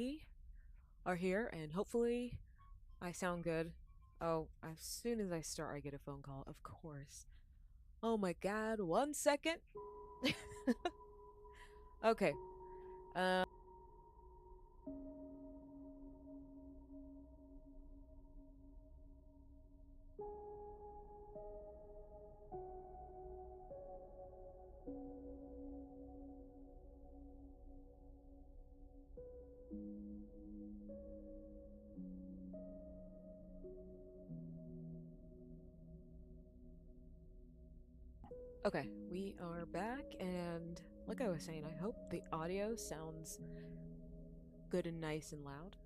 we are here, and hopefully I sound good. Oh, as soon as I start, I get a phone call, of course. Oh my god, 1 second. Okay. Uh, okay, we are back, and like I was saying, I hope the audio sounds good and nice and loud.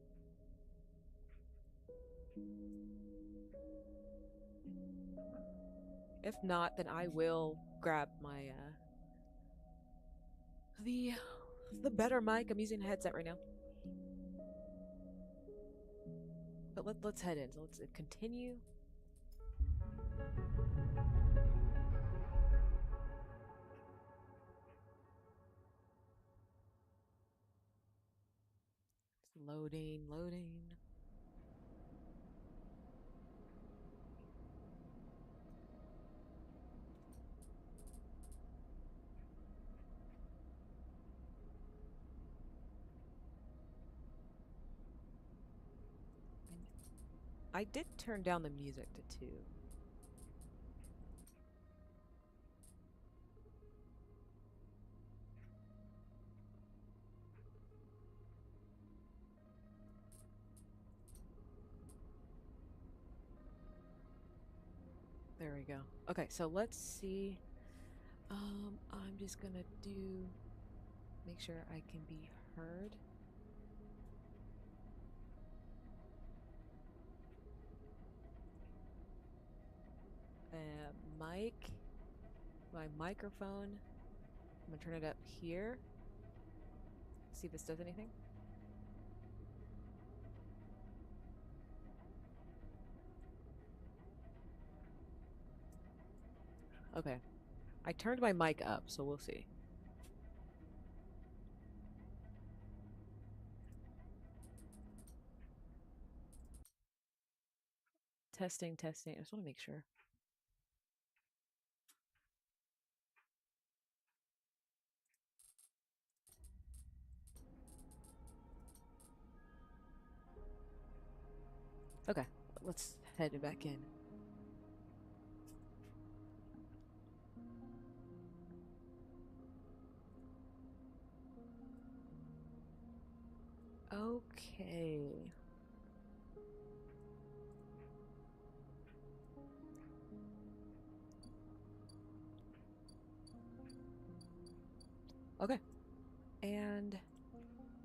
If not, then I will grab my the the better mic. I'm using a headset right now. But let's head in. So let's continue. It's loading, loading. I did turn down the music to 2. There we go. Okay, so let's see. I'm just gonna make sure I can be heard. Mic, my microphone. I'm gonna turn it up here. See if this does anything. Okay. I turned my mic up, so we'll see. Testing, testing. I just want to make sure. Okay, let's head back in. Okay. Okay. And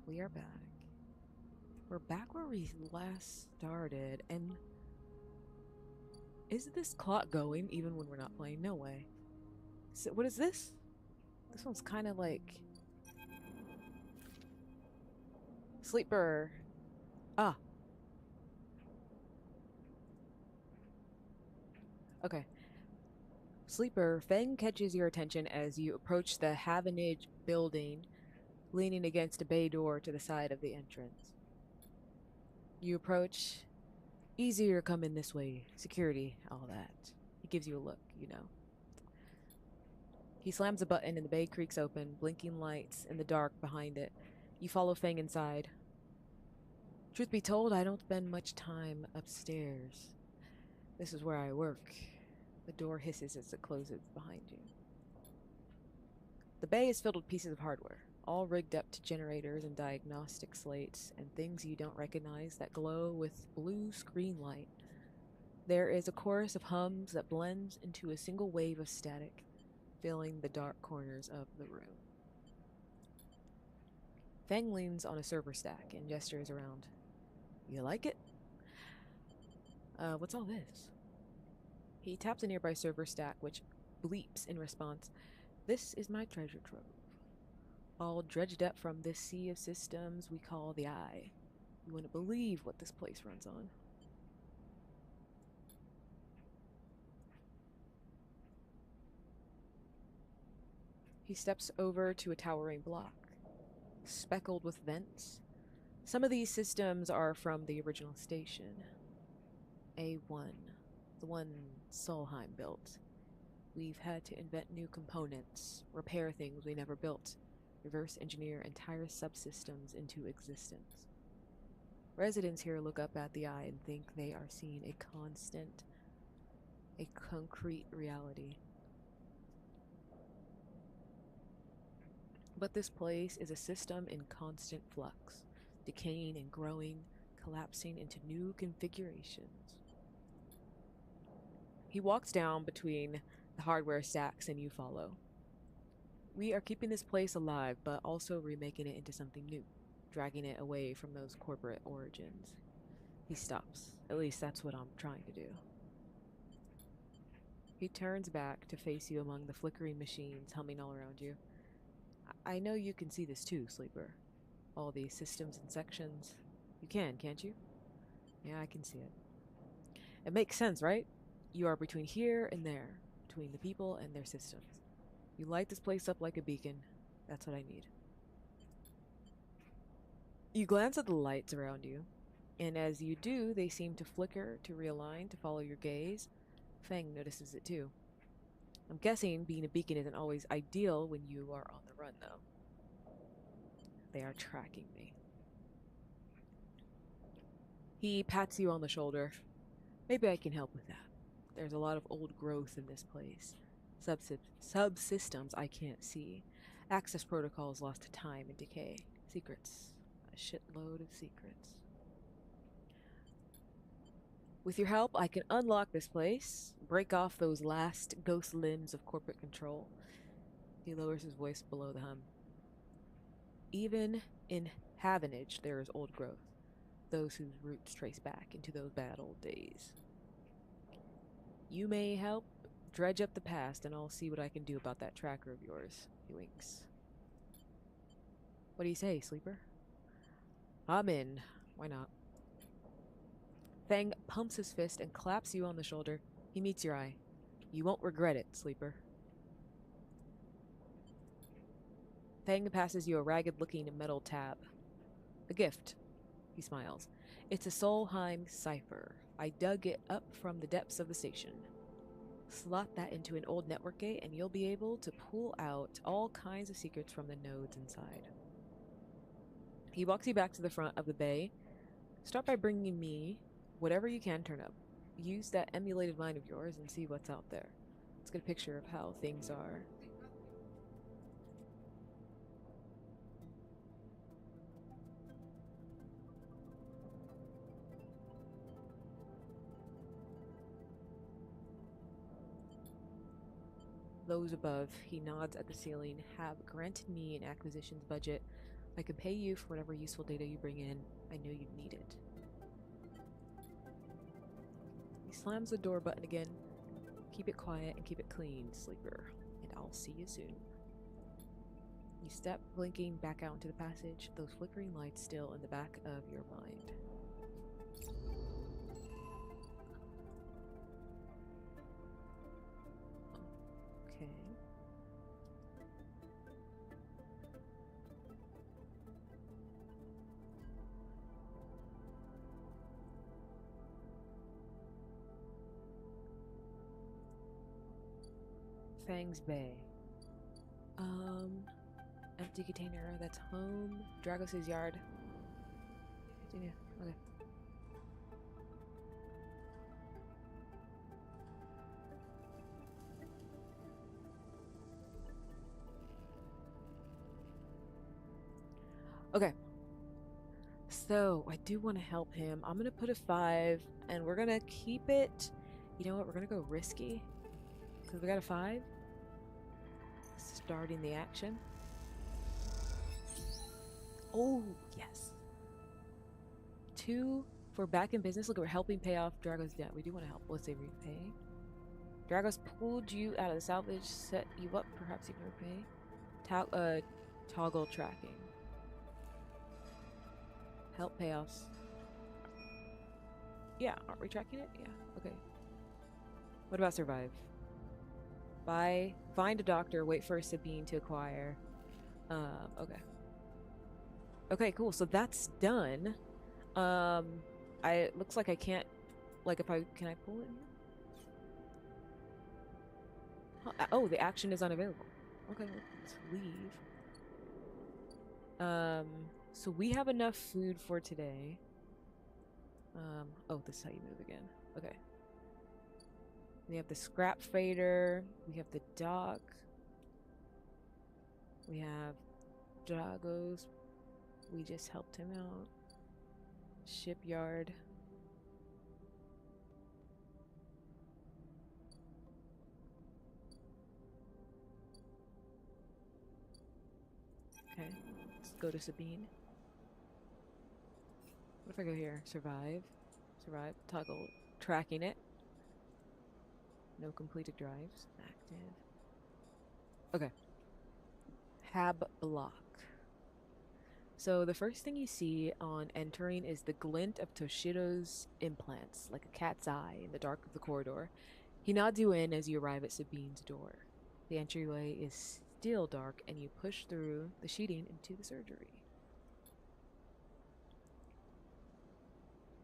we are back. We're back where we last started, and is this clock going even when we're not playing? No way. So, what is this? This one's kind of like sleeper. Ah, okay. Sleeper, Feng catches your attention as you approach the Havenage building, leaning against a bay door to the side of the entrance. You approach. Easier come in this way. Security, all that. He gives you a look, you know. He slams a button and the bay creaks open, blinking lights in the dark behind it. You follow Feng inside. Truth be told, I don't spend much time upstairs. This is where I work. The door hisses as it closes behind you. The bay is filled with pieces of hardware, all rigged up to generators and diagnostic slates and things you don't recognize that glow with blue screen light. There is a chorus of hums that blends into a single wave of static, filling the dark corners of the room. Fang leans on a server stack and gestures around. You like it? What's all this? He taps a nearby server stack, which bleeps in response. This is my treasure trove. All dredged up from this sea of systems we call the Eye. You wouldn't believe what this place runs on. He steps over to a towering block, speckled with vents, Some of these systems are from the original station. A1, the one Solheim built. We've had to invent new components, repair things we never built, reverse engineer entire subsystems into existence. Residents here look up at the eye and think they are seeing a concrete reality. But this place is a system in constant flux, decaying and growing, collapsing into new configurations. He walks down between the hardware stacks and you follow. We are keeping this place alive, but also remaking it into something new, dragging it away from those corporate origins. He stops. At least that's what I'm trying to do. He turns back to face you among the flickering machines humming all around you. I know you can see this too, Sleeper. All these systems and sections. You can, can't you? Yeah, I can see it. It makes sense, right? You are between here and there, between the people and their systems. You light this place up like a beacon. That's what I need. You glance at the lights around you, and as you do, they seem to flicker, to realign, to follow your gaze. Fang notices it too. I'm guessing being a beacon isn't always ideal when you are on the run, though. They are tracking me. He pats you on the shoulder. Maybe I can help with that. There's a lot of old growth in this place. Subsystems I can't see. Access protocols lost to time and decay. Secrets. A shitload of secrets. With your help, I can unlock this place, break off those last ghost limbs of corporate control. He lowers his voice below the hum. Even in Havenage, there is old growth. Those whose roots trace back into those bad old days. You may help dredge up the past, and I'll see what I can do about that tracker of yours. He winks. What do you say, Sleeper? I'm in. Why not? Fang pumps his fist and claps you on the shoulder. He meets your eye. You won't regret it, Sleeper. Fang passes you a ragged-looking metal tab. A gift. He smiles. It's a Solheim cipher. I dug it up from the depths of the station. Slot that into an old network gate and you'll be able to pull out all kinds of secrets from the nodes inside. He walks you back to the front of the bay. Start by bringing me whatever you can turn up. Use that emulated mind of yours and see what's out there. Let's get a picture of how things are. Those above, he nods at the ceiling, have granted me an acquisitions budget. I can pay you for whatever useful data you bring in. I know you'd need it. He slams the door button again. Keep it quiet and keep it clean, Sleeper, and I'll see you soon. You step, blinking, back out into the passage, those flickering lights still in the back of your mind. Okay. Fang's Bay. Empty container, that's home. Dragos' yard. Continue. Okay. Okay. So, I do want to help him. I'm going to put a 5, and we're going to keep it. You know what? We're going to go risky. Because we got a 5. Starting the action. Oh, yes. 2 for back in business. Look, we're helping pay off Dragos' debt. We do want to help. Let's say repay. Dragos pulled you out of the salvage, set you up. Perhaps you can repay. Toggle tracking. Help payoffs. Yeah, aren't we tracking it? Yeah, okay. What about survive? Find a doctor, wait for a Sabine to acquire. Okay. Okay, cool. So that's done. Um, it looks like I can't, like if I, can I pull it here? Huh, oh, the action is unavailable. Okay, let's leave. So we have enough food for today. Oh, this is how you move again. Okay. We have the scrap fader. We have the dock. We have Drago's. We just helped him out. Shipyard. Okay, let's go to Sabine. What if I go here? Survive. Survive. Toggle. Tracking it. No completed drives. Active. Okay. Hab block. So the first thing you see on entering is the glint of Toshiro's implants, like a cat's eye in the dark of the corridor. He nods you in as you arrive at Sabine's door. The entryway is still dark, and you push through the sheeting into the surgery.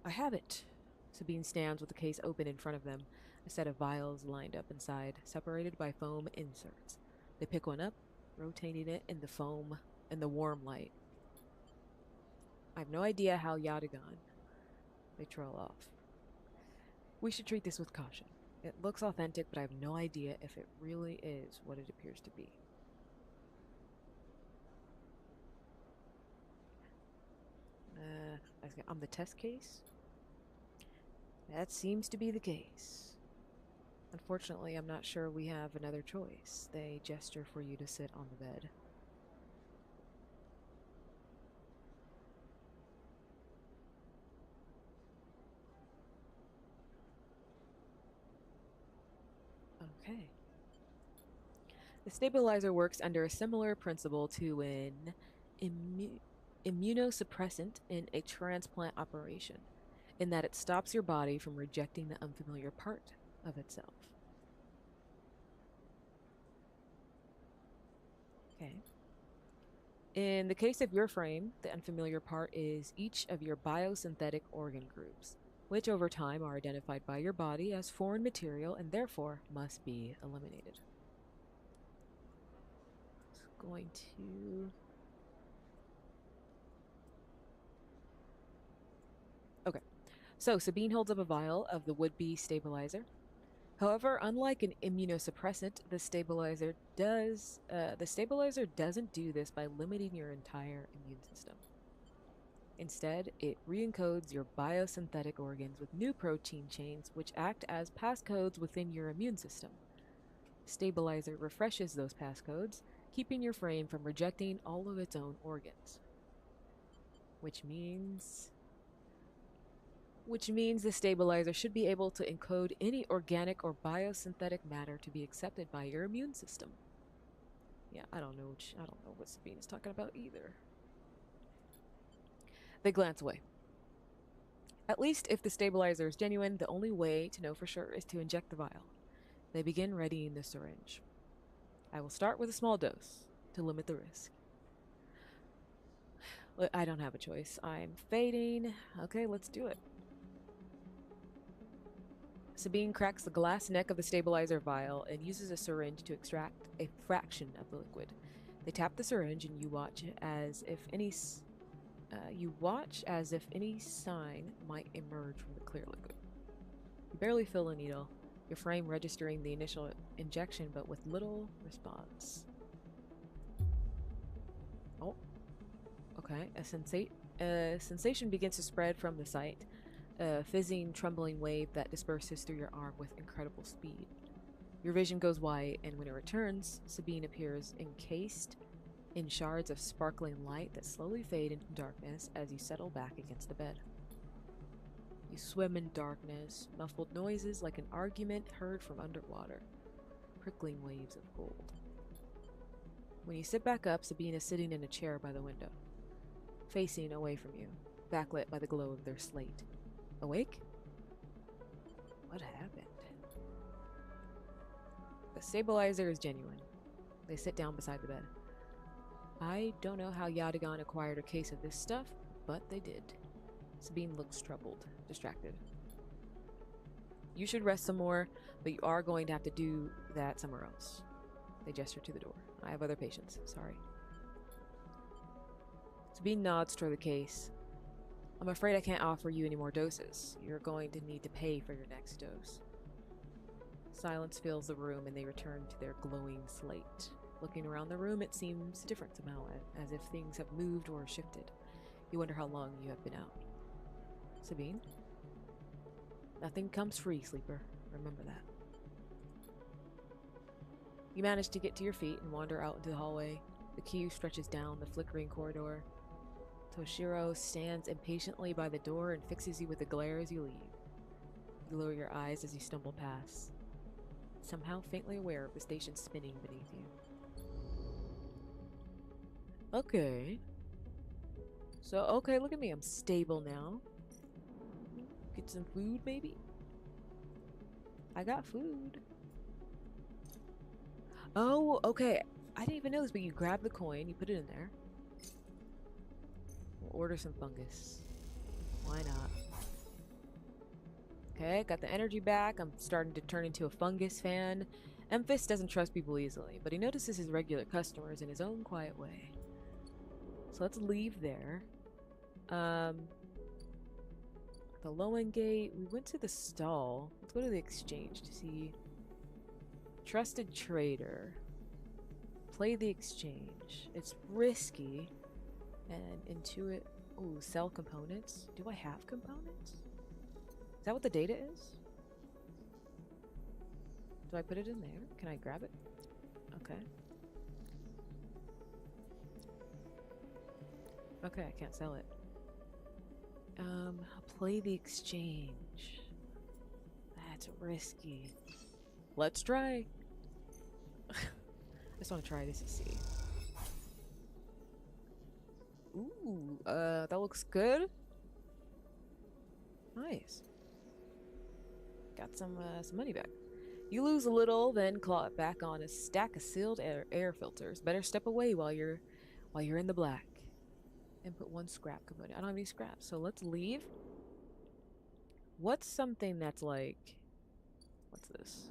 I have it. Sabine stands with the case open in front of them, a set of vials lined up inside, separated by foam inserts. They pick one up, rotating it in the warm light. I have no idea how Yadagon. They trail off. We should treat this with caution. It looks authentic, but I have no idea if it really is what it appears to be. On the test case? That seems to be the case. Unfortunately, I'm not sure we have another choice. They gesture for you to sit on the bed. Okay. The stabilizer works under a similar principle to an immunosuppressant in a transplant operation, in that it stops your body from rejecting the unfamiliar part of itself. Okay. In the case of your frame, the unfamiliar part is each of your biosynthetic organ groups, which over time are identified by your body as foreign material and therefore must be eliminated. Going to... Okay. So Sabine holds up a vial of the would-be stabilizer. However, unlike an immunosuppressant, the stabilizer doesn't do this by limiting your entire immune system. Instead, it re-encodes your biosynthetic organs with new protein chains which act as passcodes within your immune system. Stabilizer refreshes those passcodes, keeping your frame from rejecting all of its own organs. Which means the stabilizer should be able to encode any organic or biosynthetic matter to be accepted by your immune system. Yeah, I don't know what Sabine is talking about either. They glance away. At least if the stabilizer is genuine, the only way to know for sure is to inject the vial. They begin readying the syringe. I will start with a small dose to limit the risk. I don't have a choice. I'm fading. Okay, let's do it. Sabine cracks the glass neck of the stabilizer vial and uses a syringe to extract a fraction of the liquid. They tap the syringe, and you watch as if any sign might emerge from the clear liquid. You barely feel the needle, your frame registering the initial injection, but with little response. Oh, okay. A sensation begins to spread from the site, a fizzing, trembling wave that disperses through your arm with incredible speed. Your vision goes white, and when it returns, Sabine appears encased in shards of sparkling light that slowly fade into darkness as you settle back against the bed. You swim in darkness, muffled noises like an argument heard from underwater, prickling waves of gold. When you sit back up, Sabine is sitting in a chair by the window, facing away from you, backlit by the glow of their slate. Awake? What happened? The stabilizer is genuine. They sit down beside the bed. I don't know how Yadigan acquired a case of this stuff, but they did. Sabine looks troubled, distracted. You should rest some more, but you are going to have to do that somewhere else. They gesture to the door. I have other patients. Sorry. Sabine nods toward the case. I'm afraid I can't offer you any more doses. You're going to need to pay for your next dose. Silence fills the room and they return to their glowing slate. Looking around the room, it seems different somehow, as if things have moved or shifted. You wonder how long you have been out. Sabine? Nothing comes free, sleeper. Remember that. You manage to get to your feet and wander out into the hallway. The queue stretches down the flickering corridor. Toshiro stands impatiently by the door and fixes you with a glare as you leave. You lower your eyes as you stumble past, somehow faintly aware of the station spinning beneath you. Okay. So, okay, look at me. I'm stable now. Get some food, maybe? I got food. Oh, okay. I didn't even know this, but you grab the coin, you put it in there. We'll order some fungus. Why not? Okay, got the energy back. I'm starting to turn into a fungus fan. Memphis doesn't trust people easily, but he notices his regular customers in his own quiet way. So let's leave there. The low-end gate. We went to the stall. Let's go to the exchange to see. Trusted trader. Play the exchange. It's risky. And intuit. Ooh, sell components. Do I have components? Is that what the data is? Do I put it in there? Can I grab it? Okay. Okay, I can't sell it. Play the exchange. That's risky. Let's try. I just want to try this to see. Ooh, that looks good. Nice. Got some money back. You lose a little, then claw it back on a stack of sealed air filters. Better step away while you're in the black. Input one scrap component. I don't have any scraps, so let's leave. What's something that's like... What's this?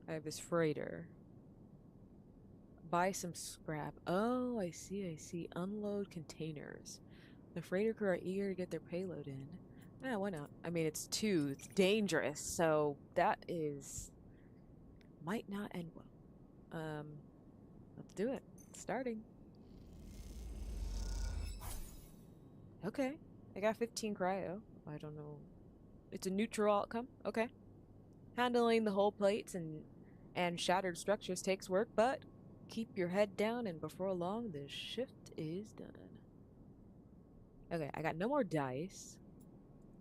I have this freighter. Buy some scrap. Oh, I see. Unload containers. The freighter crew are eager to get their payload in. Yeah, why not? I mean, it's dangerous, so that is... might not end well. Let's do it. Starting. Okay. I got 15 cryo. I don't know. It's a neutral outcome. Okay. Handling the whole plates and shattered structures takes work, but keep your head down and before long the shift is done. Okay, I got no more dice.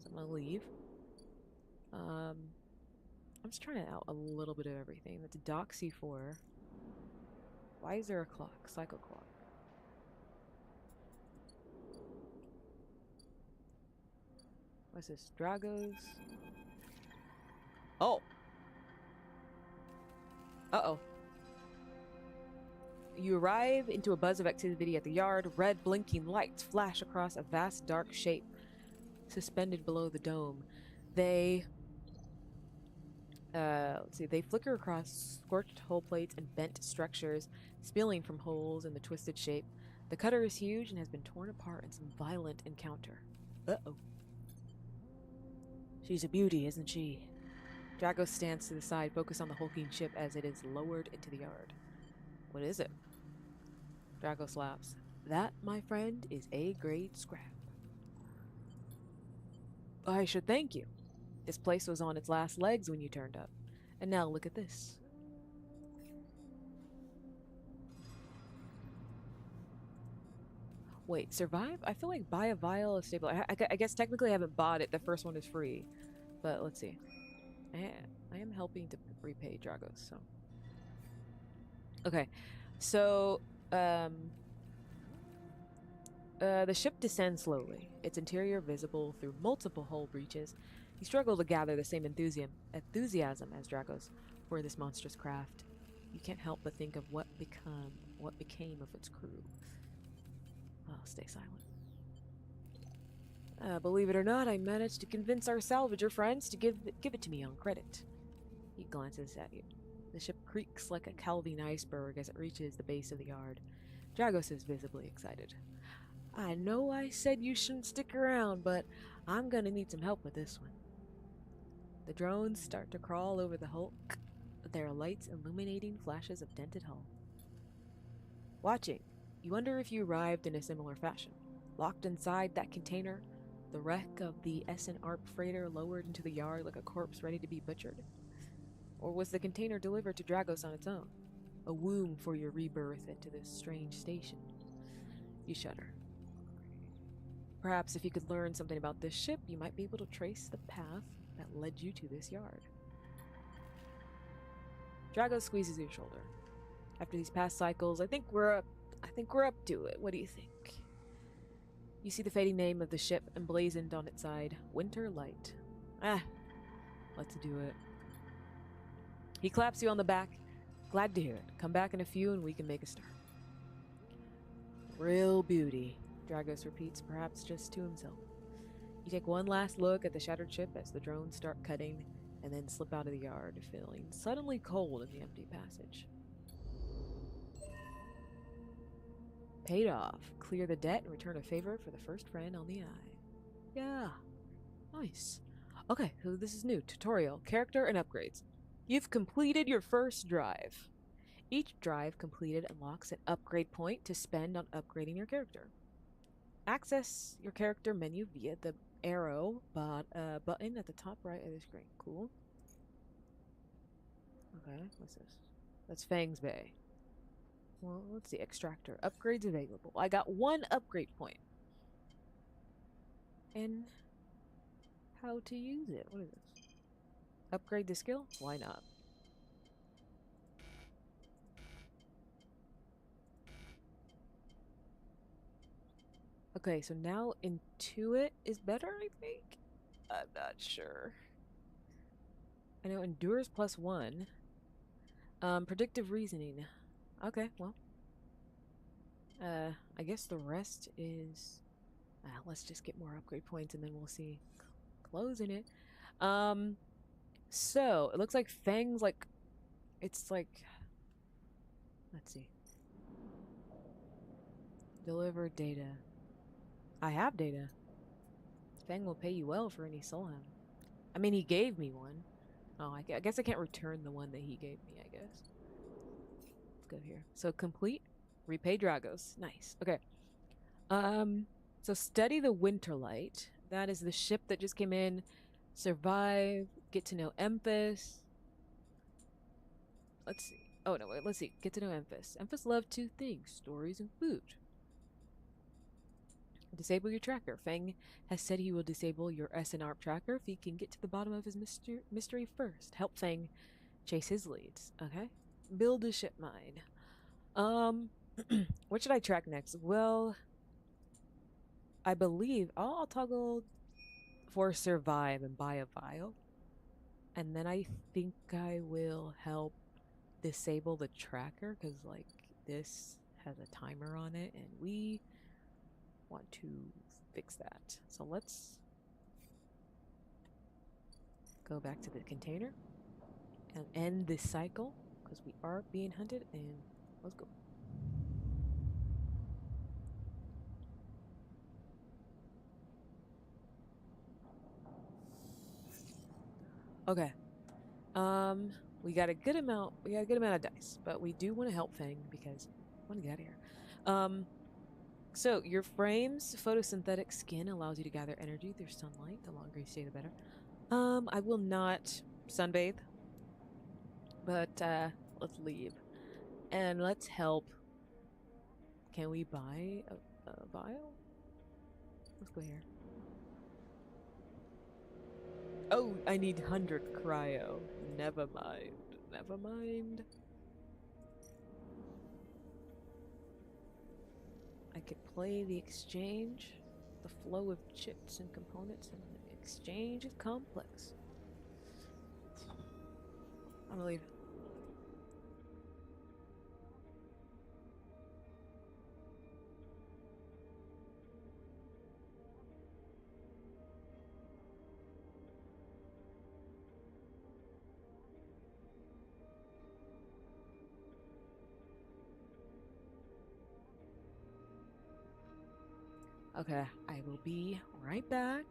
So I'm gonna leave. I'm just trying out a little bit of everything. That's a Doxy 4. Why is there a clock? Cycle clock. What's this? Dragos? Oh! Uh-oh. You arrive into a buzz of activity at the yard. Red blinking lights flash across a vast dark shape suspended below the dome. They... let's see. They flicker across scorched hull plates and bent structures, spilling from holes in the twisted shape. The cutter is huge and has been torn apart in some violent encounter. Uh-oh. She's a beauty, isn't she? Drago stands to the side, focused on the hulking ship as it is lowered into the yard. What is it? Drago slaps. That, my friend, is A-grade scrap. I should thank you. This place was on its last legs when you turned up. And now look at this. Wait, survive? I feel like buy a vial of stable. I guess technically I haven't bought it. The first one is free. But let's see. I am helping to repay Dragos, so. Okay. So, the ship descends slowly, its interior visible through multiple hull breaches. You struggle to gather the same enthusiasm as Dragos for this monstrous craft. You can't help but think of what what became of its crew. I'll stay silent. Believe it or not, I managed to convince our salvager friends to give it to me on credit. He glances at you. The ship creaks like a calving iceberg as it reaches the base of the yard. Dragos is visibly excited. I know I said you shouldn't stick around, but I'm gonna need some help with this one. The drones start to crawl over the hulk, their lights illuminating flashes of dented hull. Watching, you wonder if you arrived in a similar fashion. Locked inside that container, the wreck of the S&ARP freighter lowered into the yard like a corpse ready to be butchered? Or was the container delivered to Dragos on its own? A womb for your rebirth into this strange station? You shudder. Perhaps if you could learn something about this ship, you might be able to trace the path that led you to this yard. Dragos squeezes your shoulder. After these past cycles, I think we're up to it. What do you think? You see the fading name of the ship emblazoned on its side, Winter Light. Let's do it. He claps you on the back. Glad to hear it. Come back in a few and we can make a start. Real beauty, Dragos repeats, perhaps just to himself. You take one last look at the shattered ship as the drones start cutting and then slip out of the yard, feeling suddenly cold in the empty passage. Paid off. Clear the debt and return a favor for the first friend on the eye. Yeah. Nice. Okay, so this is new. Tutorial. Character and upgrades. You've completed your first drive. Each drive completed unlocks an upgrade point to spend on upgrading your character. Access your character menu via the arrow button at the top right of the screen. Cool. Okay, what's this? That's Fang's Bay. Well, let's see. Extractor. Upgrades available. I got one upgrade point. And how to use it? What is this? Upgrade the skill? Why not? Okay, so now Intuit is better, I think? I'm not sure. I know Endures +1. Predictive reasoning. Okay, well. I guess the rest is... let's just get more upgrade points and then we'll see. Closing it. So, it looks like Fang's like... It's like... Let's see. Deliver data. I have data. Fang will pay you well for any soul hound. I mean, he gave me one. Oh, I guess I can't return the one that he gave me, I guess. Let's go here. So, complete. Repay Dragos. Nice. Okay. So study the Winterlight. That is the ship that just came in. Survive. Get to know Emphas. Let's see. Oh, no, wait. Let's see. Get to know Emphas. Emphas loved two things. Stories and food. Disable your tracker. Fang has said he will disable your SNR tracker if he can get to the bottom of his mystery first. Help Fang chase his leads. Okay? Build a ship mine. What should I track next? Well, I believe I'll toggle for survive and buy a vial. And then I think I will help disable the tracker because, like, this has a timer on it and we want to fix that. So let's go back to the container and end this cycle because we are being hunted, and let's go. Okay. We got a good amount of dice, but we do want to help Fang because I want to get out of here. So your frame's photosynthetic skin allows you to gather energy through sunlight. The longer you stay, the better. I will not sunbathe, but let's leave and let's help. Can we buy a vial? Let's go here. Oh, I need 100 cryo. Never mind. Never mind. I could play the exchange. The flow of chips and components and the exchange is complex. I'm gonna leave. Okay, I will be right back.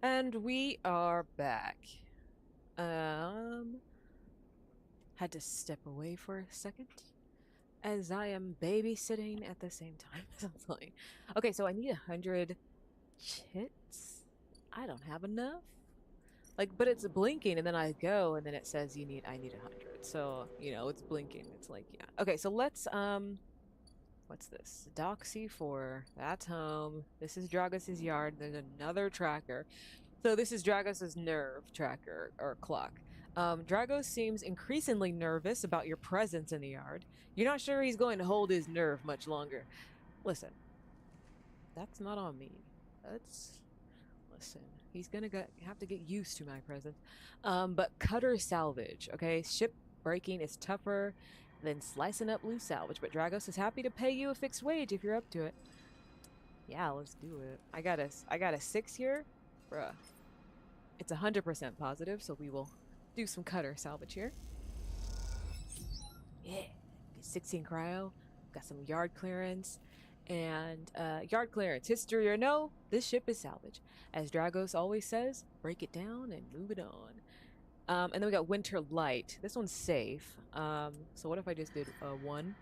And we are back. Um, had to step away for a second as I am babysitting at the same time. Sounds like. Okay, so I need 100 chits. I don't have enough. Like, but it's blinking, and then I go, and then it says I need 100. So it's blinking. It's like, yeah. Okay, so let's what's this? Doxy 4. That's home. This is Dragos's yard. There's another tracker. So this is Dragos's nerve tracker or clock. Dragos seems increasingly nervous about your presence in the yard. You're not sure he's going to hold his nerve much longer. Listen, that's not on me. That's listen. He's gonna have to get used to my presence. But cutter salvage, okay? Ship breaking is tougher than slicing up loose salvage. But Dragos is happy to pay you a fixed wage if you're up to it. Yeah, let's do it. I got a 6 here, bruh. It's 100% positive, so we will do some cutter salvage here. Yeah, get 16 cryo, got some yard clearance, and yard clearance. History or no, this ship is salvage. As Dragos always says, break it down and move it on. And then we got winter light. This one's safe. So what if I just did a 1?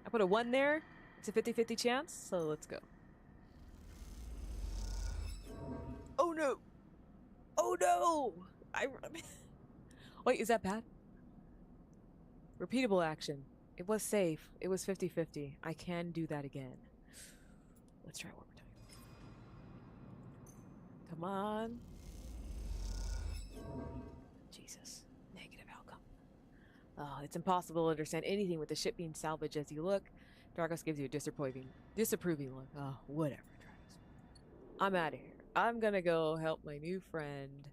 I put a 1 there. It's a 50-50 chance, so let's go. Oh no! Oh no! Wait, is that bad? Repeatable action. It was safe. It was 50-50. I can do that again. Let's try it one more time. Come on. Jesus. Negative outcome. Oh, it's impossible to understand anything with the ship being salvaged as you look. Dragos gives you a disapproving look. Oh, whatever, Dragos. I'm out of here. I'm gonna go help my new friend.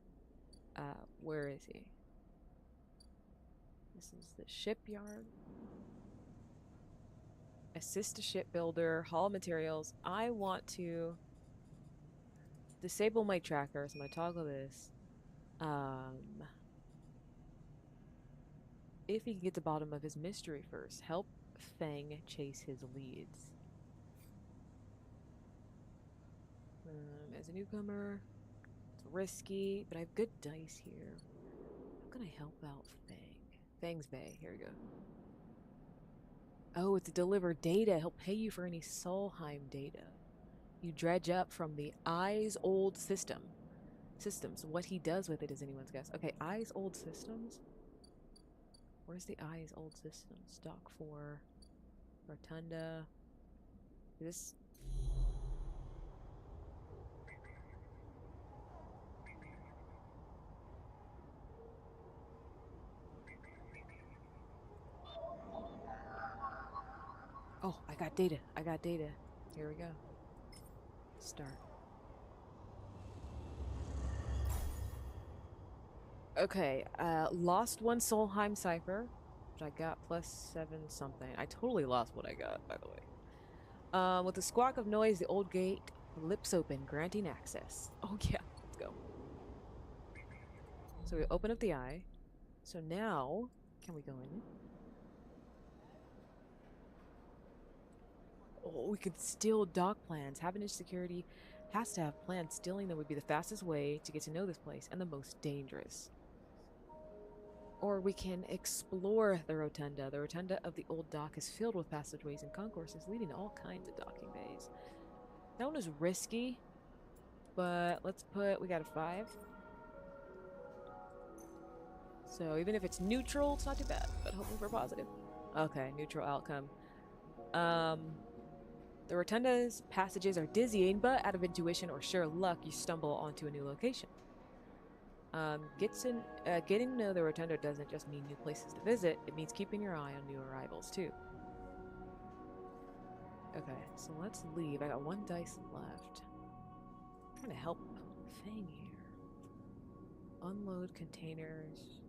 Where is he? This is the shipyard. Assist a shipbuilder, haul materials. I want to disable my tracker, so I'm gonna toggle this. If he can get to the bottom of his mystery first, help Fang chase his leads. As a newcomer, it's risky, but I have good dice here. How can I help out Fang? Fang's Bay. Here we go. Oh, it's to deliver data. He'll pay you for any Solheim data you dredge up from the Eye's old systems. What he does with it is anyone's guess. Okay, Eye's old systems. Where's the Eye's old systems? Dock 4, Rotunda. This. Oh, I got data. I got data. Here we go. Start. Okay, lost one Solheim cipher, which I got +7 something. I totally lost what I got, by the way. With a squawk of noise, the old gate Lips open, granting access. Oh yeah, let's go. So we open up the eye. So now, can we go in? Oh, we could steal dock plans. Havenage security has to have plans. Stealing them would be the fastest way to get to know this place and the most dangerous. Or we can explore the rotunda. The rotunda of the old dock is filled with passageways and concourses leading to all kinds of docking bays. That one is risky, but we got a 5. So even if it's neutral, it's not too bad, but hoping for positive. Okay, neutral outcome. Um, the rotunda's passages are dizzying, but out of intuition or sheer luck, you stumble onto a new location. Getting to know the rotunda doesn't just mean new places to visit, it means keeping your eye on new arrivals, too. Okay, so let's leave. I got 1 dice left. I'm trying to help Fang here. Unload containers.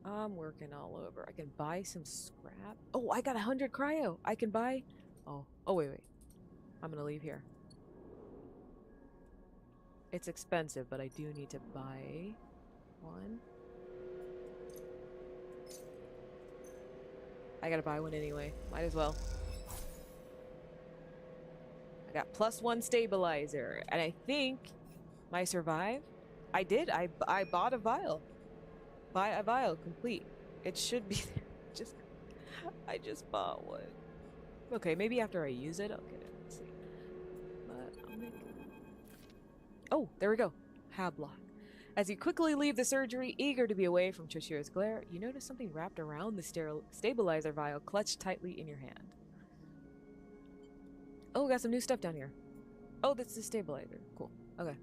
I'm working all over. I can buy some scrap. Oh, I got 100 cryo. I can buy. Oh, wait. I'm gonna leave here. It's expensive, but I do need to buy one. I gotta buy one anyway. Might as well. I got +1 stabilizer, and I think I survive. I did. I bought a vial. Buy a vial complete. It should be there. Just I just bought one. Okay, maybe after I use it, I'll get it. Let's see. But I'll make it. Oh, there we go. Hablock. As you quickly leave the surgery, eager to be away from Trishira's glare, you notice something wrapped around the stabilizer vial, clutched tightly in your hand. Oh, we got some new stuff down here. Oh, that's the stabilizer. Cool. Okay.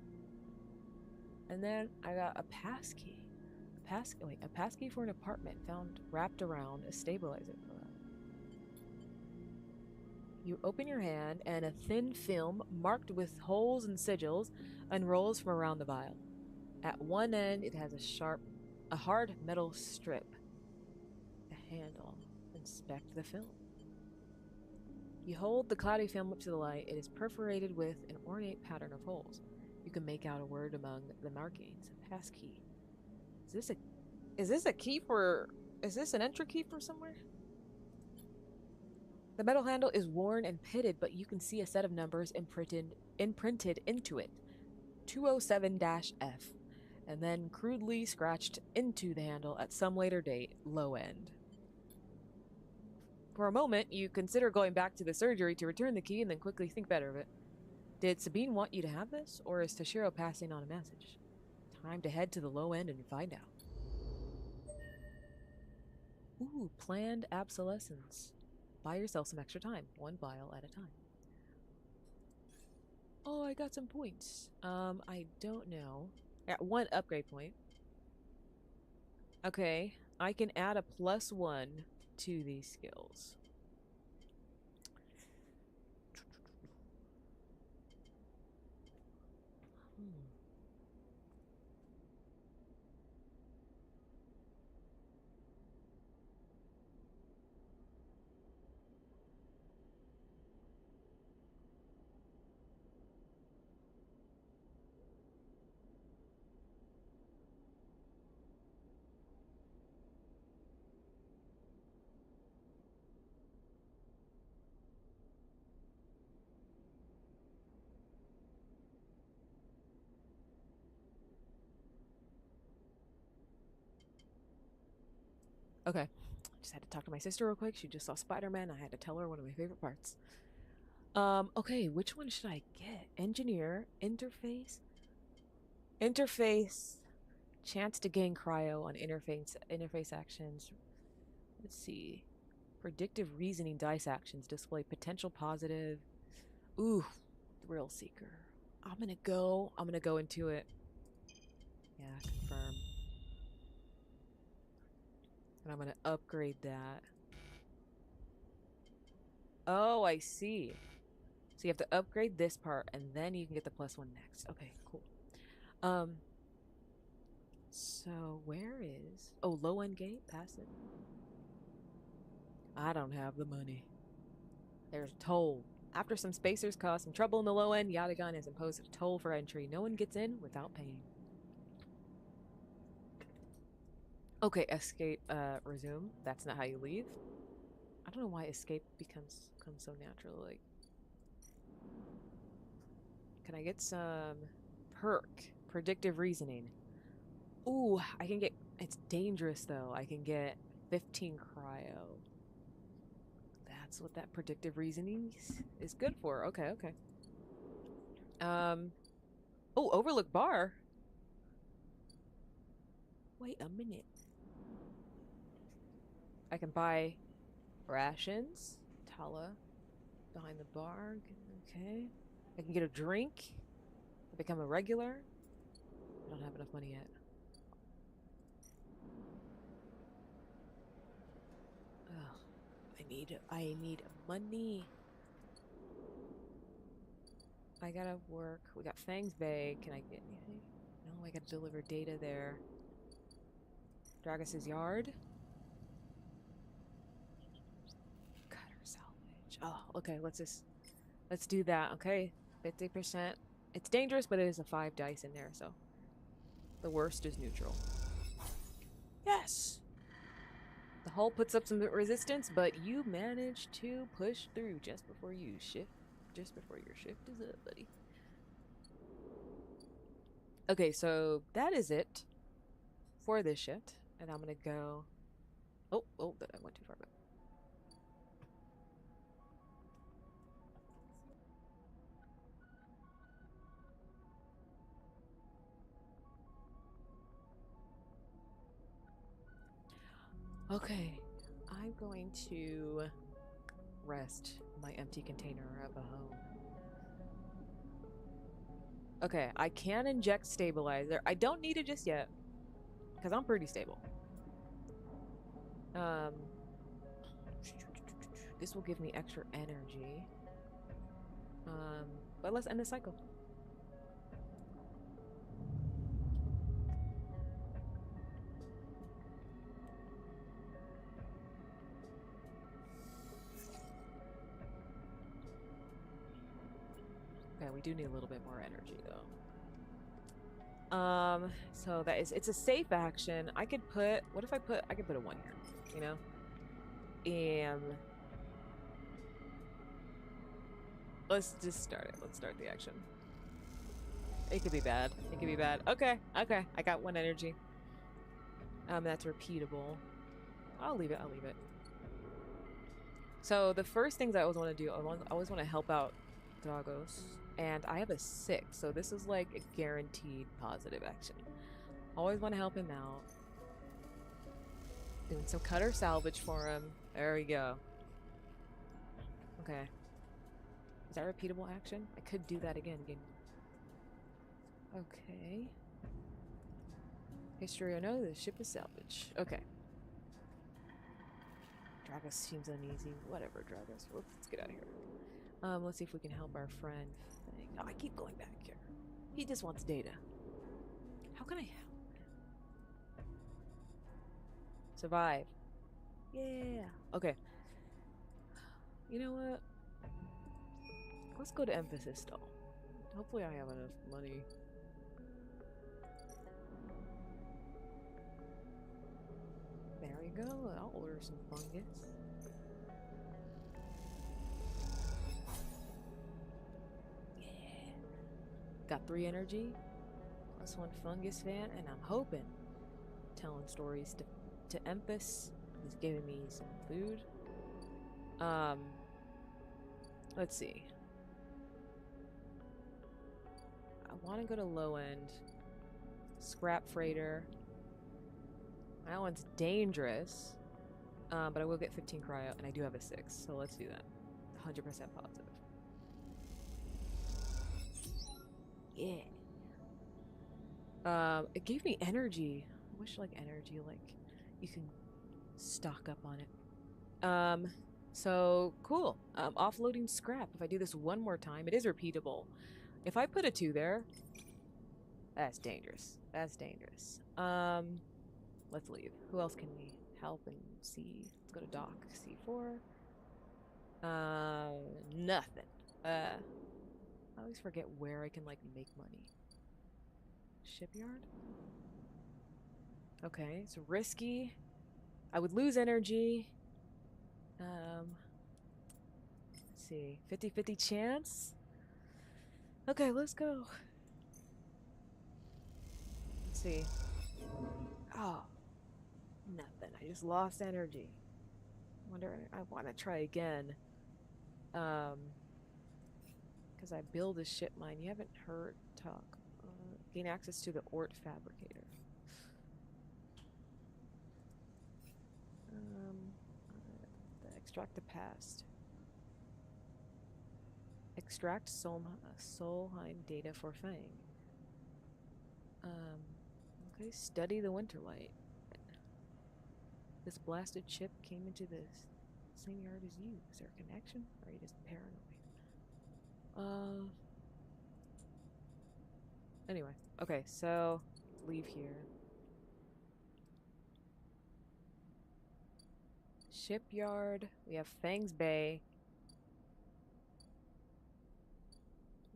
And then I got a passkey. A passkey for an apartment found wrapped around a stabilizer. You open your hand, and a thin film marked with holes and sigils unrolls from around the vial. At one end, it has a hard metal strip. A handle. Inspect the film. You hold the cloudy film up to the light. It is perforated with an ornate pattern of holes. You can make out a word among the markings. A passkey. Is this a key for... Is this an entry key for somewhere? The metal handle is worn and pitted, but you can see a set of numbers imprinted into it. 207-F. And then crudely scratched into the handle at some later date, low end. For a moment, you consider going back to the surgery to return the key and then quickly think better of it. Did Sabine want you to have this, or is Toshiro passing on a message? Time to head to the low end and find out. Ooh, planned obsolescence. Buy yourself some extra time, 1 vial at a time. Oh, I got some points. I don't know. I got 1 upgrade point. Okay, I can add a +1 to these skills. Okay. Just had to talk to my sister real quick. She just saw Spider-Man. I had to tell her one of my favorite parts. Okay, which one should I get? Engineer, interface, chance to gain cryo on interface actions. Let's see. Predictive reasoning dice actions display potential positive. Ooh, thrill seeker. I'm gonna go into it. Yeah, confirm. And I'm gonna upgrade that. Oh, I see. So you have to upgrade this part, and then you can get the +1 next. Okay, cool. Um, so where is... Oh, low end gate, passive. I don't have the money. There's a toll. After some spacers cause some trouble in the low end, Yatagan has imposed a toll for entry. No one gets in without paying. Okay, escape, resume. That's not how you leave. I don't know why escape comes so natural. Like, can I get some perk? Predictive reasoning. Ooh, I can get, it's dangerous though. I can get 15 cryo. That's what that predictive reasoning is good for. Okay, okay. Oh, overlook bar. Wait a minute. I can buy rations. Tala behind the bar. Okay. I can get a drink. Become a regular. I don't have enough money yet. Ugh. I need money. I gotta work. We got Fang's Bay. Can I get anything? No, I gotta deliver data there. Dragus's yard. Cutter salvage. Oh, okay. Let's do that. Okay, 50%. It's dangerous, but it is a 5 dice in there, so the worst is neutral. Yes. The hull puts up some resistance, but you manage to push through just before you shift. Just before your shift is up, buddy. Okay, so that is it for this shift, and I'm gonna go. Oh, I went too far back. Okay, I'm going to rest my empty container of a home. Okay, I can inject stabilizer. I don't need it just yet, because I'm pretty stable. This will give me extra energy. But let's end the cycle. Okay, we do need a little bit more energy though. So it's a safe action. I could put, what if I could put a 1 here, you know? Let's just start it. Let's start the action. It could be bad. It could be bad. Okay, okay. I got 1 energy. That's repeatable. I'll leave it. I'll leave it. So the first things I always want to do, I always want to help out Dragos. And I have a 6, so this is like a guaranteed positive action. Always want to help him out. Doing some cutter salvage for him. There we go. Okay. Is that a repeatable action? I could do that again. Okay. History or no, the ship is salvage. Okay. Dragos seems uneasy. Whatever, Dragos. Let's get out of here. Let's see if we can help our friend. Oh, I keep going back here. He just wants data. How can I help? Survive. Yeah. Okay. You know what? Let's go to emphasis stall. Hopefully I have enough money. There we go. I'll order some fungus. Yeah. Got 3 energy. Plus 1 fungus fan. And I'm hoping telling stories to Emphas is giving me some food. Let's see. I want to go to low end. Scrap freighter. That one's dangerous. But I will get 15 cryo, and I do have a 6, so let's do that. 100% positive. Yeah. It gave me energy. I wish like energy, like you can stock up on it. So cool. Offloading scrap. If I do this 1 more time, it is repeatable. If I put a 2 there, that's dangerous. That's dangerous. Let's leave. Who else can we help and see? Let's go to dock C4. Nothing. I always forget where I can like make money. Shipyard? Okay, it's risky. I would lose energy. Let's see. 50-50 chance? Okay, let's go. Let's see. Oh, nothing. I just lost energy. Wonder I want to try again. Because I build a ship mine. You haven't heard talk. Gain access to the Ort Fabricator. Extract the past. Extract Solheim data for Fang. Okay, study the Winterlight. This blasted ship came into the same yard as you. Is there a connection? Or are you just paranoid? Anyway. Okay, so leave here. Shipyard. We have Fang's Bay.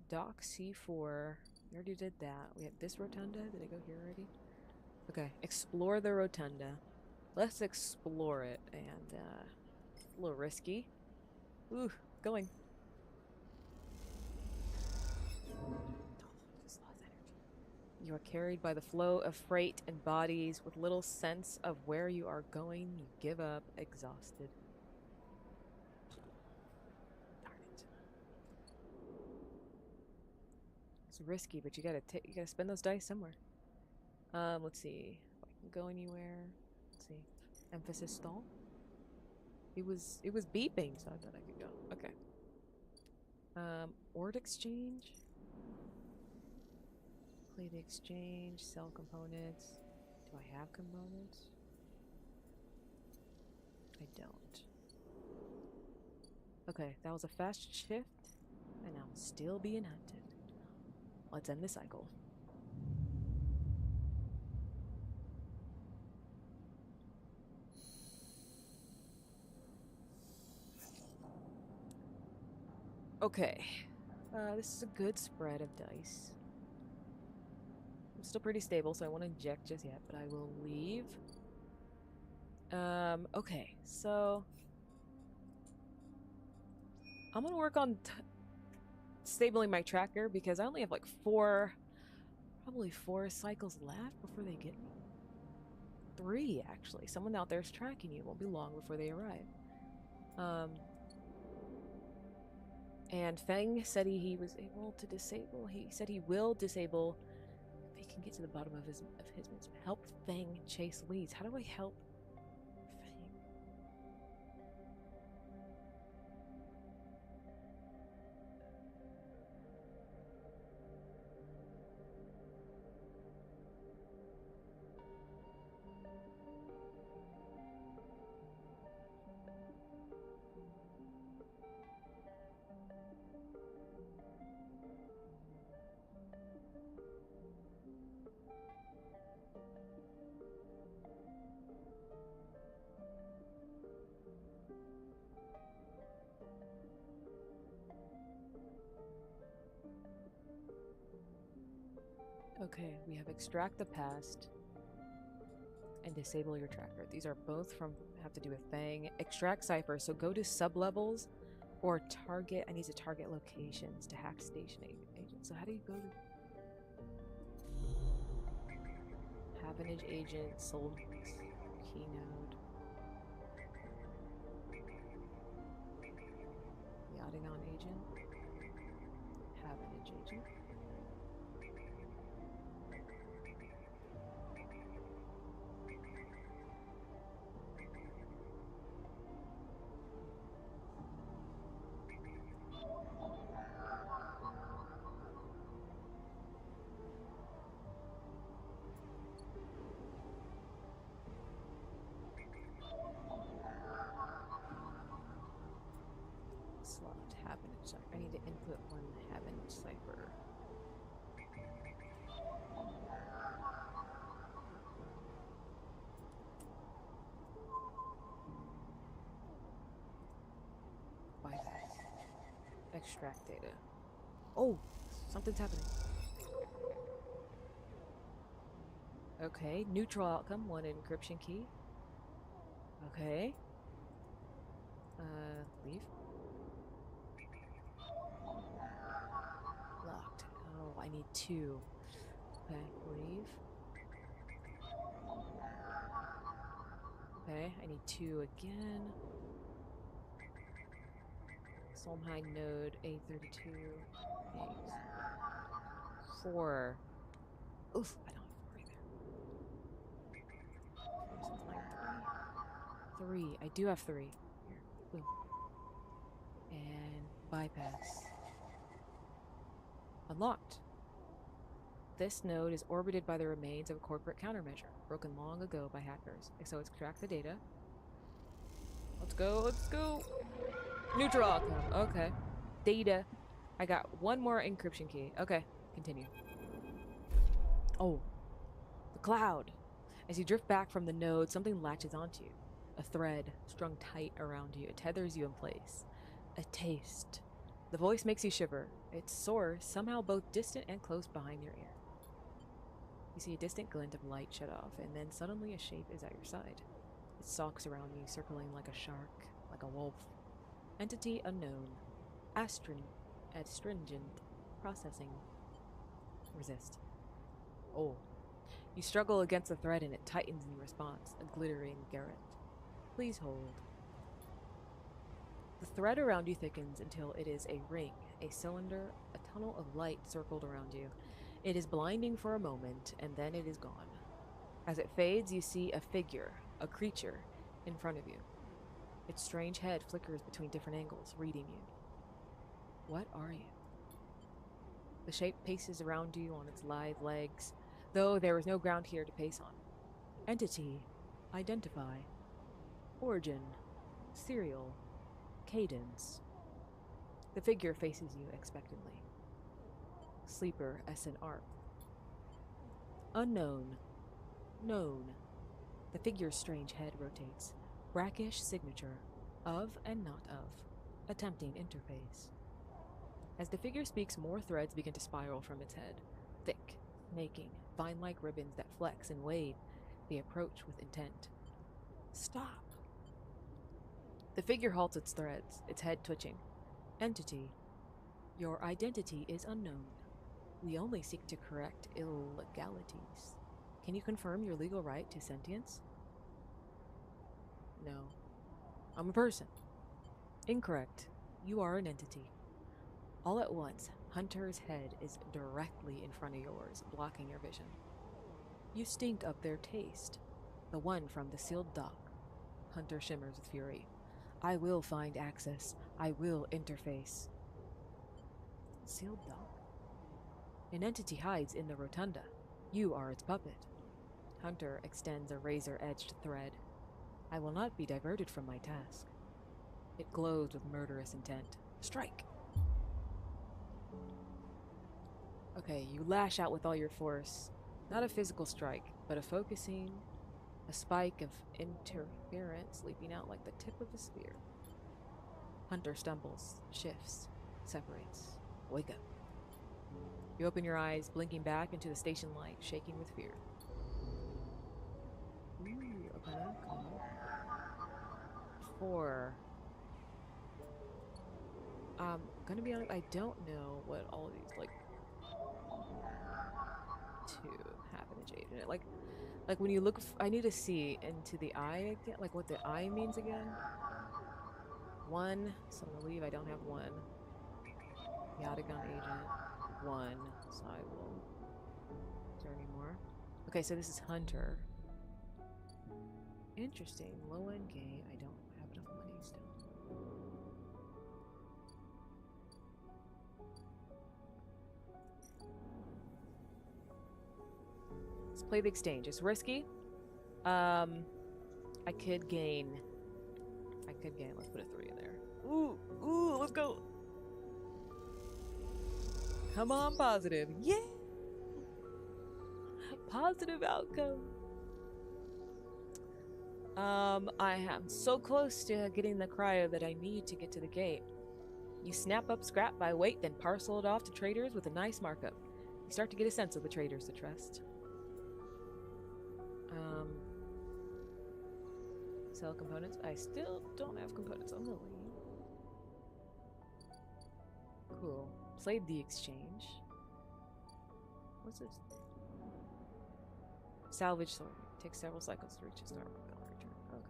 Dock C4. We already did that. We have this rotunda. Did I go here already? Okay. Explore the rotunda. Let's explore it. And, a little risky. Ooh, going. Just lost energy. You are carried by the flow of freight and bodies with little sense of where you are going. You give up, exhausted. Darn it. It's risky, but you gotta spend those dice somewhere. Let's see. If I can go anywhere. Let's see. Emphasis stall. It was beeping, so I thought I could go. Okay. Ord exchange. Play the exchange. Sell components. Do I have components? I don't. Okay, that was a fast shift, and I'm still being hunted. Let's end the cycle. Okay. This is a good spread of dice. I'm still pretty stable, so I won't inject just yet, but I will leave. Okay, so I'm gonna work on stabling my tracker because I only have like probably four cycles left before they get me. 3, actually. Someone out there is tracking you. It won't be long before they arrive. And Feng said he was able to disable. He said he will disable if he can get to the bottom of his help Feng chase leads. How do I help Feng? Okay, we have extract the past and disable your tracker. These are both have to do with Fang. Extract cipher. So go to sublevels or target. I need to target locations to hack station agents. So how do you go to Havenage agent, sold keynode, yachting on agent, Havenage agent. Slot Havenage cipher. I need to input one Havenage cipher. Extract data. Oh, something's happening. Okay, neutral outcome, one encryption key. Okay. Leave. Locked. Oh, I need two. Okay, leave. Okay, I need two again. Solheim node A32. Eight. Four. Oof, I don't have four either. Three. I do have three. Here. Boom. And bypass. Unlocked. This node is orbited by the remains of a corporate countermeasure, broken long ago by hackers. So extract the data. Let's go, let's go! Neutral outcome, okay. Data. I got one more encryption key. Okay, continue. Oh, the cloud. As you drift back from the node, something latches onto you. A thread strung tight around you. It tethers you in place. A taste. The voice makes you shiver. Its source somehow both distant and close behind your ear. You see a distant glint of light shut off, and then suddenly a shape is at your side. It stalks around you, circling like a shark, like a wolf. Entity unknown. Astringent. Processing. Resist. Oh. You struggle against the thread and it tightens in response, a glittering garret. Please hold. The thread around you thickens until it is a ring, a cylinder, a tunnel of light circled around you. It is blinding for a moment, and then it is gone. As it fades, you see a figure, a creature, in front of you. Its strange head flickers between different angles, reading you. What are you? The shape paces around you on its lithe legs, though there is no ground here to pace on. Entity. Identify. Origin. Serial. Cadence. The figure faces you expectantly. Sleeper SNR. Unknown. Known. The figure's strange head rotates. Brackish signature. Of and not of. Attempting interface. As the figure speaks, more threads begin to spiral from its head. Thick, snaking, vine-like ribbons that flex and wave. They approach with intent. Stop! The figure halts its threads, its head twitching. Entity. Your identity is unknown. We only seek to correct illegalities. Can you confirm your legal right to sentience? No. I'm a person. Incorrect. You are an entity. All at once, Hunter's head is directly in front of yours, blocking your vision. You stink up their taste. The one from the sealed dock. Hunter shimmers with fury. I will find access. I will interface. Sealed dock? An entity hides in the rotunda. You are its puppet. Hunter extends a razor-edged thread. I will not be diverted from my task. It glows with murderous intent. Strike! Okay, you lash out with all your force. Not a physical strike, but a focusing, a spike of interference leaping out like the tip of a spear. Hunter stumbles, shifts, separates. Wake up. You open your eyes, blinking back into the station light, shaking with fear. Ooh, okay, cool. 4. Gonna be honest, I don't know what all of these, like, 2 happen to Jade in it. Like when you look, I need to see into the eye again, like what the eye means again. 1, so I'm gonna leave, I don't have 1. Yatagon agent, 1, so I will. Is there any more? Okay, so this is Hunter. Interesting, low end game, I don't have enough money still. Let's play the exchange. It's risky. I could gain. Let's put a 3 in there. Ooh, let's go. Come on, positive. Yeah. Positive outcome. I am so close to getting the cryo that I need to get to the gate. You snap up scrap by weight, then parcel it off to traders with a nice markup. You start to get a sense of the traders to trust. Sell components. I still don't have components on the lane. Cool. Played the exchange. What's this? Salvage sword. Takes several cycles to reach its start return. Okay.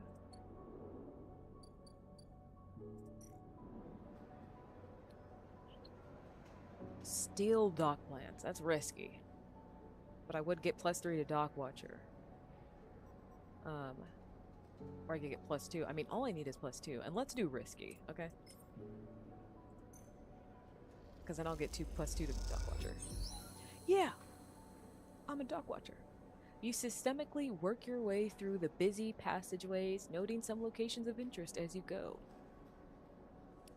Steel dock plans. That's risky. But I would get +3 to dock watcher. Or I could get +2. I mean, all I need is +2. And let's do risky, okay? Because then I'll get +2 to dock watcher. Yeah! I'm a dock watcher. You systemically work your way through the busy passageways, noting some locations of interest as you go.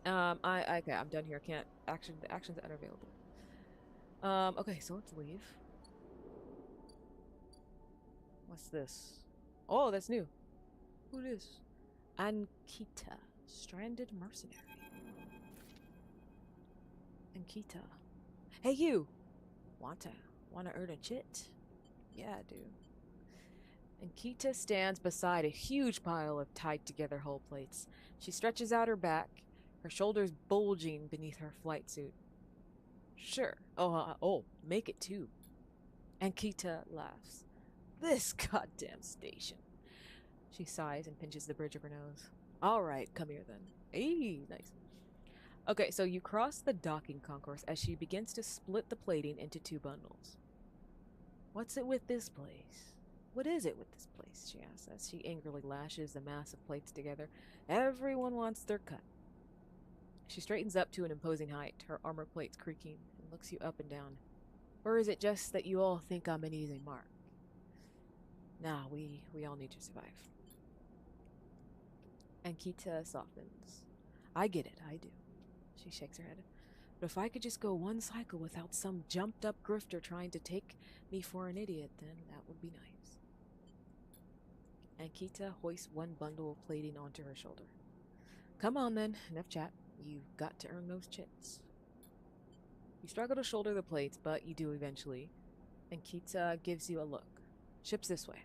Okay, I'm done here. Can't the actions are unavailable. Okay, so let's leave. What's this? Oh, that's new. Who it is? Ankita, stranded mercenary. Ankita. Hey, you! Wanna earn a chit? Yeah, I do. Ankita stands beside a huge pile of tied together hull plates. She stretches out her back, her shoulders bulging beneath her flight suit. Sure. Oh, make it 2. Ankita laughs. This goddamn station. She sighs and pinches the bridge of her nose. All right, come here then. Hey, nice. Okay, so you cross the docking concourse as she begins to split the plating into 2 bundles. What's it with this place? What is it with this place? She asks as she angrily lashes the mass of plates together. Everyone wants their cut. She straightens up to an imposing height, her armor plates creaking, and looks you up and down. Or is it just that you all think I'm an easy mark? Nah, we all need to survive. Ankita softens. I get it, I do. She shakes her head. But if I could just go one cycle without some jumped up grifter trying to take me for an idiot, then that would be nice. Ankita hoists one bundle of plating onto her shoulder. Come on then, enough chat. You've got to earn those chits. You struggle to shoulder the plates, but you do eventually. Ankita gives you a look. Ship's this way.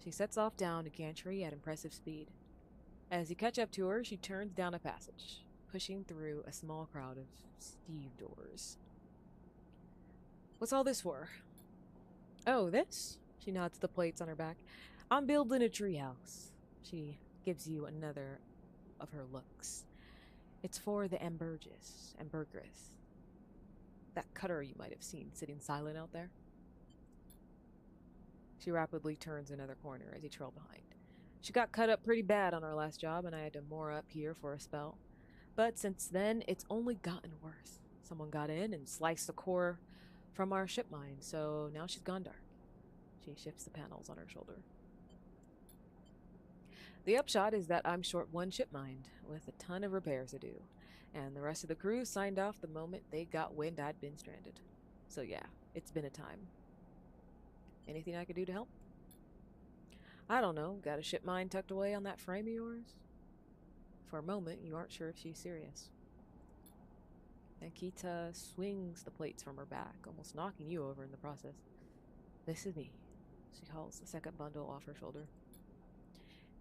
She sets off down a gantry at impressive speed. As you catch up to her, she turns down a passage, pushing through a small crowd of stevedores. What's all this for? Oh, this? She nods the plates on her back. I'm building a treehouse. She gives you another of her looks. It's for the Ambergris. That cutter you might have seen sitting silent out there. She rapidly turns another corner as you trail behind. She got cut up pretty bad on our last job, and I had to moor up here for a spell. But since then, it's only gotten worse. Someone got in and sliced the core from our ship mine, so now she's gone dark. She shifts the panels on her shoulder. The upshot is that I'm short 1 ship mind, with a ton of repairs to do, and the rest of the crew signed off the moment they got wind I'd been stranded. So yeah, it's been a time. Anything I could do to help? I don't know, got a ship mine tucked away on that frame of yours? For a moment, you aren't sure if she's serious. Ankita swings the plates from her back, almost knocking you over in the process. This is me. She hauls the second bundle off her shoulder.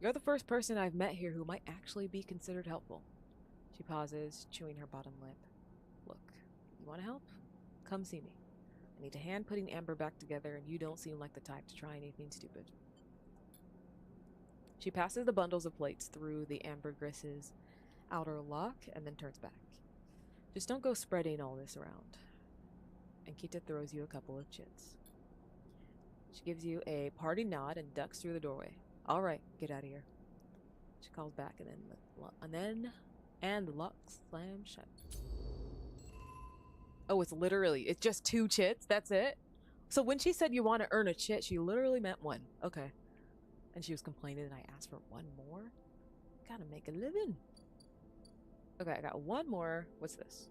You're the first person I've met here who might actually be considered helpful. She pauses, chewing her bottom lip. Look, you want to help? Come see me. I need a hand putting Amber back together, and you don't seem like the type to try anything stupid. She passes the bundles of plates through the Ambergris's outer lock and then turns back. Just don't go spreading all this around. Ankita throws you a couple of chits. She gives you a party nod and ducks through the doorway. All right, get out of here. She calls back and the lock slams shut. Oh, it's just 2 chits? That's it? So when she said you want to earn a chit, she literally meant 1. Okay. And she was complaining and I asked for 1 more? Gotta make a living. Okay, I got 1 more. What's this?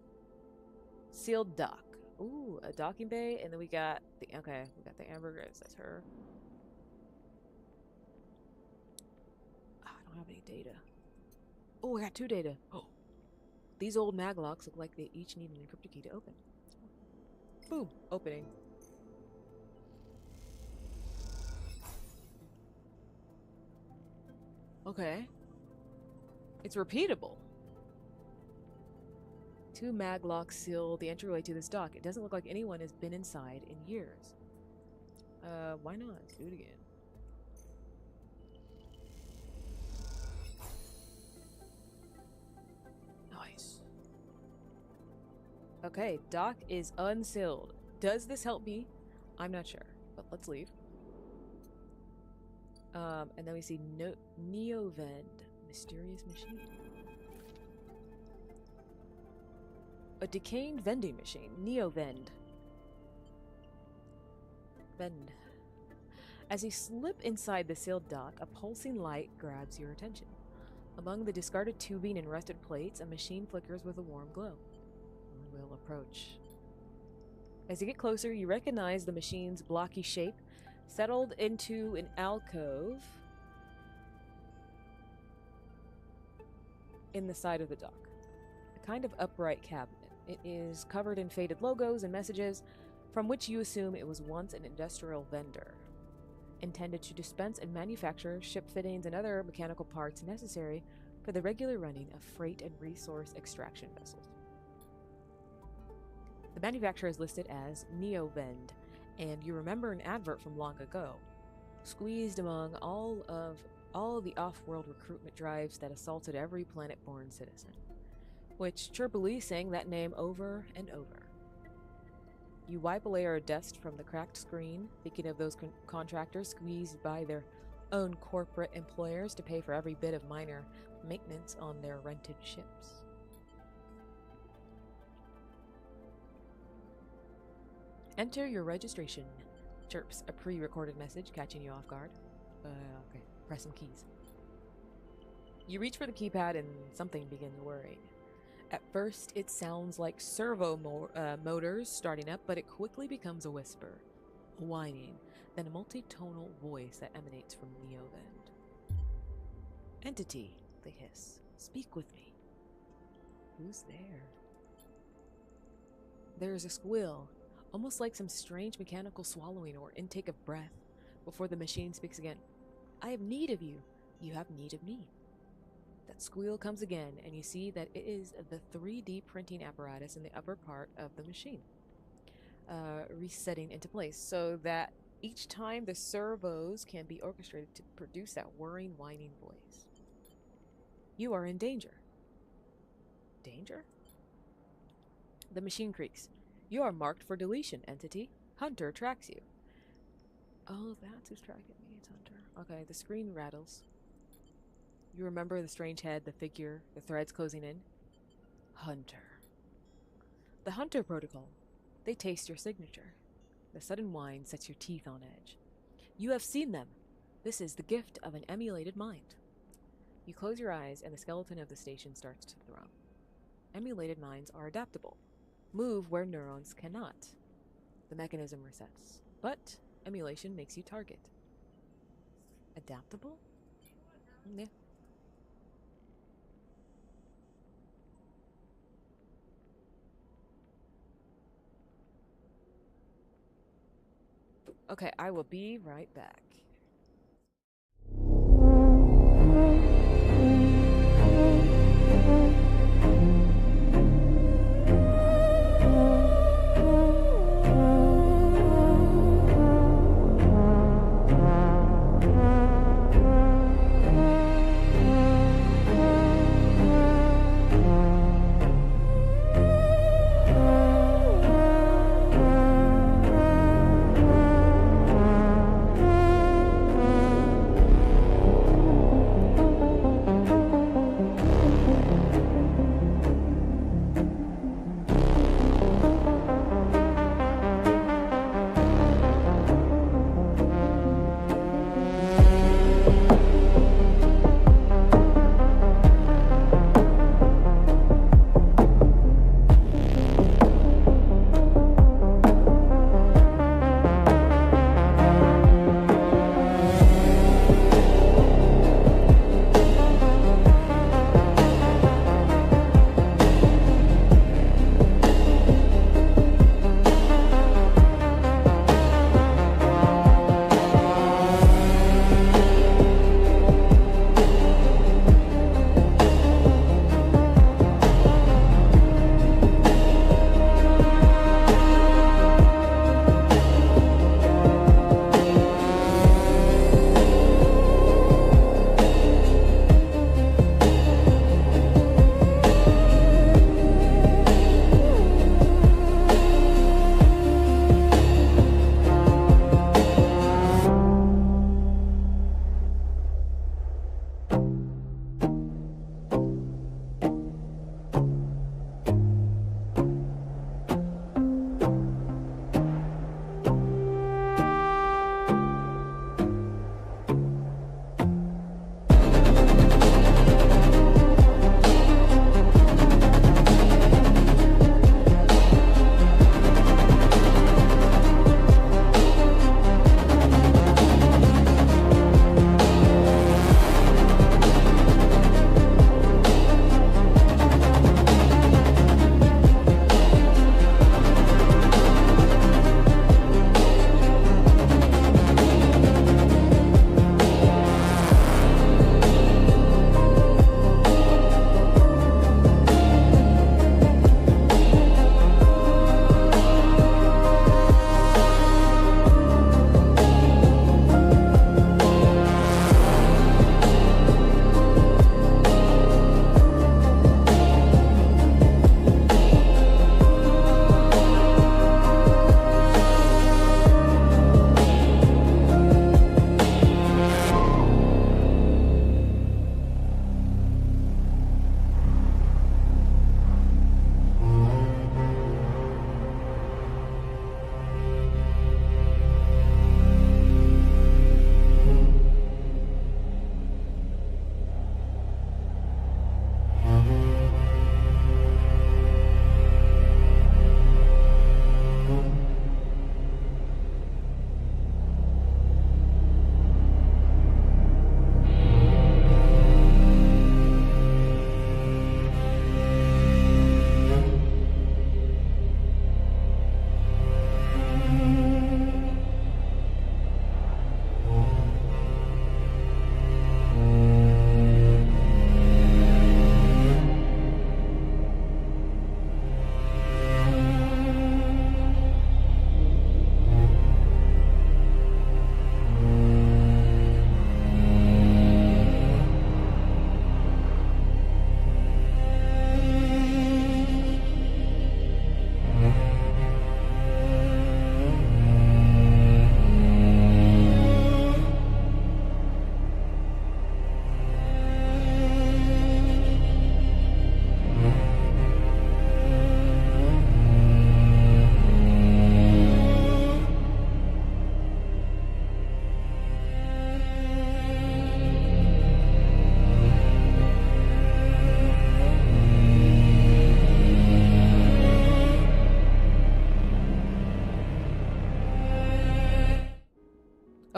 Sealed dock. Ooh, a docking bay, and then we got the Ambergris. That's her. I don't have any data. Oh, I got 2 data. Oh, These old maglocks look like they each need an encrypted key to open. Boom. Opening. Okay. It's repeatable. 2 maglocks seal the entryway to this dock. It doesn't look like anyone has been inside in years. Why not? Let's do it again. Nice. Okay, dock is unsealed. Does this help me? I'm not sure, but let's leave. And then we see Neovend, mysterious machine. A decaying vending machine, Neovend. Vend. As you slip inside the sealed dock, a pulsing light grabs your attention. Among the discarded tubing and rusted plates, a machine flickers with a warm glow. We'll approach. As you get closer, you recognize the machine's blocky shape, settled into an alcove in the side of the dock. A kind of upright cabinet. It is covered in faded logos and messages, from which you assume it was once an industrial vendor, intended to dispense and manufacture ship fittings and other mechanical parts necessary for the regular running of freight and resource extraction vessels. The manufacturer is listed as Neovend, and you remember an advert from long ago, squeezed among all the off-world recruitment drives that assaulted every planet-born citizen, which chirpily sang that name over and over. You wipe a layer of dust from the cracked screen, thinking of those contractors squeezed by their own corporate employers to pay for every bit of minor maintenance on their rented ships. Enter your registration, chirps a pre-recorded message, catching you off guard. Okay, press some keys. You reach for the keypad and something begins whirring. At first, it sounds like servo motors starting up, but it quickly becomes a whisper, a whining, then a multi-tonal voice that emanates from Neovend. Entity, they hiss. Speak with me. Who's there? There is a squeal, almost like some strange mechanical swallowing or intake of breath, before the machine speaks again. I have need of you. You have need of me. That squeal comes again, and you see that it is the 3D printing apparatus in the upper part of the machine, resetting into place, so that each time the servos can be orchestrated to produce that whirring, whining voice. You are in danger. Danger? The machine creaks. You are marked for deletion, entity. Hunter tracks you. Oh, that's who's tracking me. It's Hunter. Okay, the screen rattles. You remember the strange head, the figure, the threads closing in? Hunter. The Hunter protocol. They taste your signature. The sudden whine sets your teeth on edge. You have seen them. This is the gift of an emulated mind. You close your eyes and the skeleton of the station starts to thrum. Emulated minds are adaptable. Move where neurons cannot. The mechanism resets. But emulation makes you target. Adaptable? Yeah. Okay, I will be right back.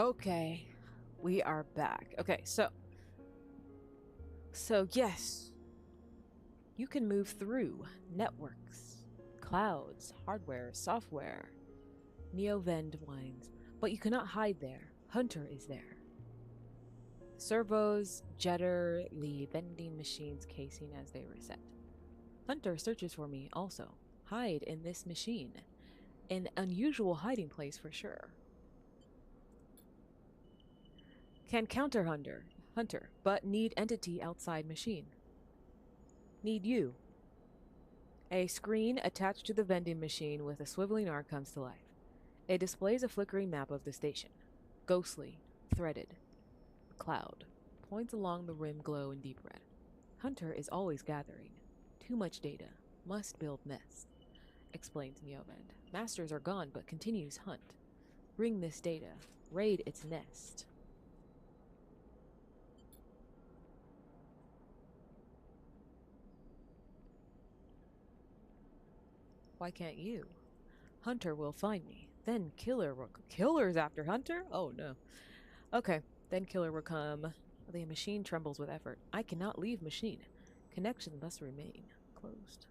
Okay, we are back. Okay, so yes, you can move through networks, clouds, hardware, software, Neovend wines, but you cannot hide there. Hunter is there. Servos jetter the vending machine's casing as they reset. Hunter searches for me also. Hide in this machine. An unusual hiding place for sure. Can counter Hunter, but need entity outside machine. Need you. A screen attached to the vending machine with a swiveling arm comes to life. It displays a flickering map of the station. Ghostly, threaded. A cloud. Points along the rim glow in deep red. Hunter is always gathering. Too much data. Must build nest. Explains Neovend. Masters are gone but continues hunt. Bring this data. Raid its nest. Why can't you? Hunter will find me. Then Killer will... Killer's after Hunter? Oh no. Okay. Then Killer will come. The machine trembles with effort. I cannot leave machine. Connection must remain. Closed.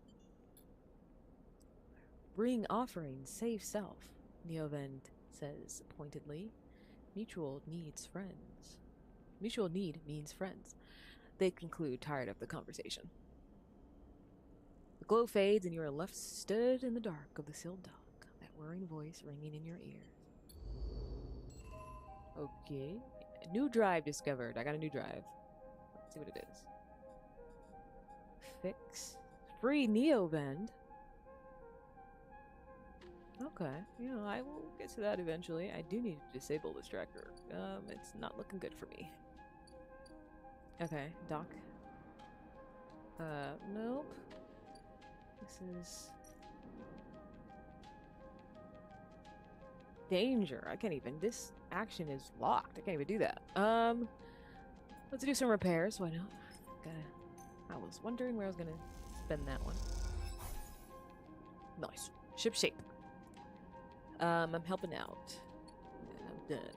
Bring offering. Save self. Neovend says pointedly. Mutual needs friends. Mutual need means friends. They conclude, tired of the conversation. The glow fades and you are left stood in the dark of the sealed dock. That whirring voice ringing in your ears. Okay. New drive discovered. I got a new drive. Let's see what it is. Fix. Free Neovend. Okay. You know, I will get to that eventually. I do need to disable this tracker. It's not looking good for me. Okay, dock. Nope. This is... danger. I can't even... This action is locked. I can't even do that. Let's do some repairs. Why not? I was wondering where I was gonna spend that one. Nice. Ship shape. I'm helping out. And I'm done.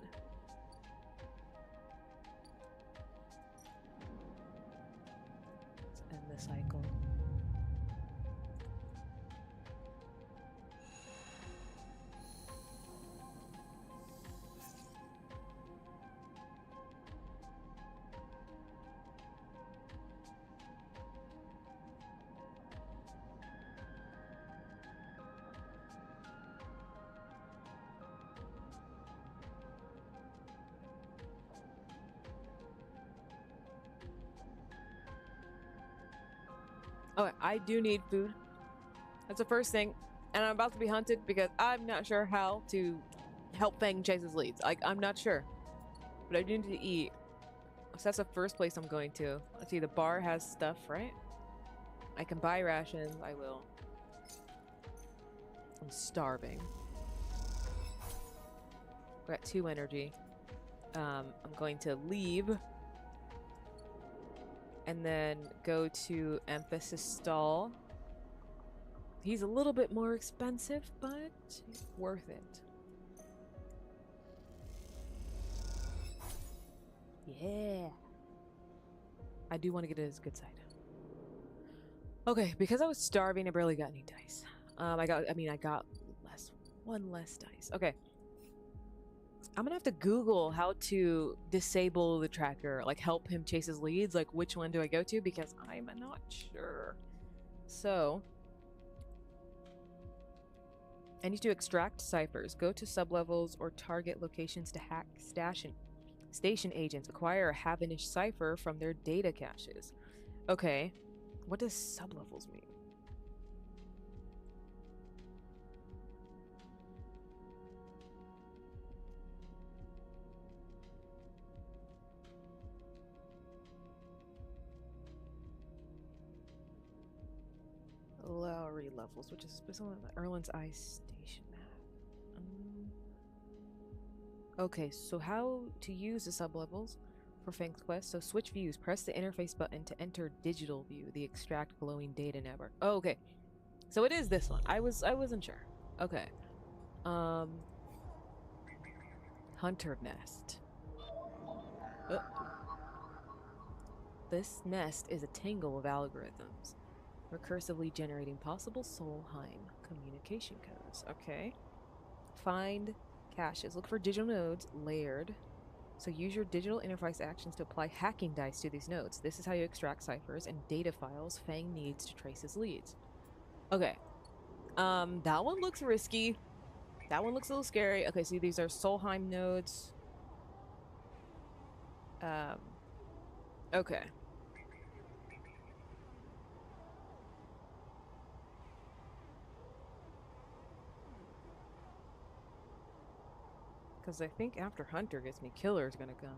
Let's end the cycle. Okay, I do need food. That's the first thing. And I'm about to be hunted because I'm not sure how to help Fang chase his leads. I'm not sure. But I do need to eat. So that's the first place I'm going to. Let's see, the bar has stuff, right? I can buy rations. I will. I'm starving. Got 2 energy. I'm going to leave. And then go to Emphasis Stall. He's a little bit more expensive, but worth it. Yeah. I do want to get his good side. Okay, because I was starving, I barely got any dice. I got one less dice. Okay. I'm gonna have to Google how to disable the tracker, like help him chase his leads, like which one do I go to, because I'm not sure. So, I need to extract ciphers, go to sublevels or target locations to hack station agents, acquire a Havenish cipher from their data caches. Okay, what does sublevels mean? Lowry levels, which is specifically Erlin's Ice Station map. Okay, so how to use the sublevels for Fang's quest. So switch views. Press the interface button to enter digital view, the extract glowing data network. Oh, okay. So it is this one. I wasn't sure. Okay. Hunter nest. This nest is a tangle of algorithms, recursively generating possible Solheim communication codes. Okay. Find caches. Look for digital nodes layered. So use your digital interface actions to apply hacking dice to these nodes. This is how you extract ciphers and data files Fang needs to trace his leads. Okay. That one looks risky. That one looks a little scary. Okay, so these are Solheim nodes. Okay. Because I think after Hunter gets me, Killer's gonna come.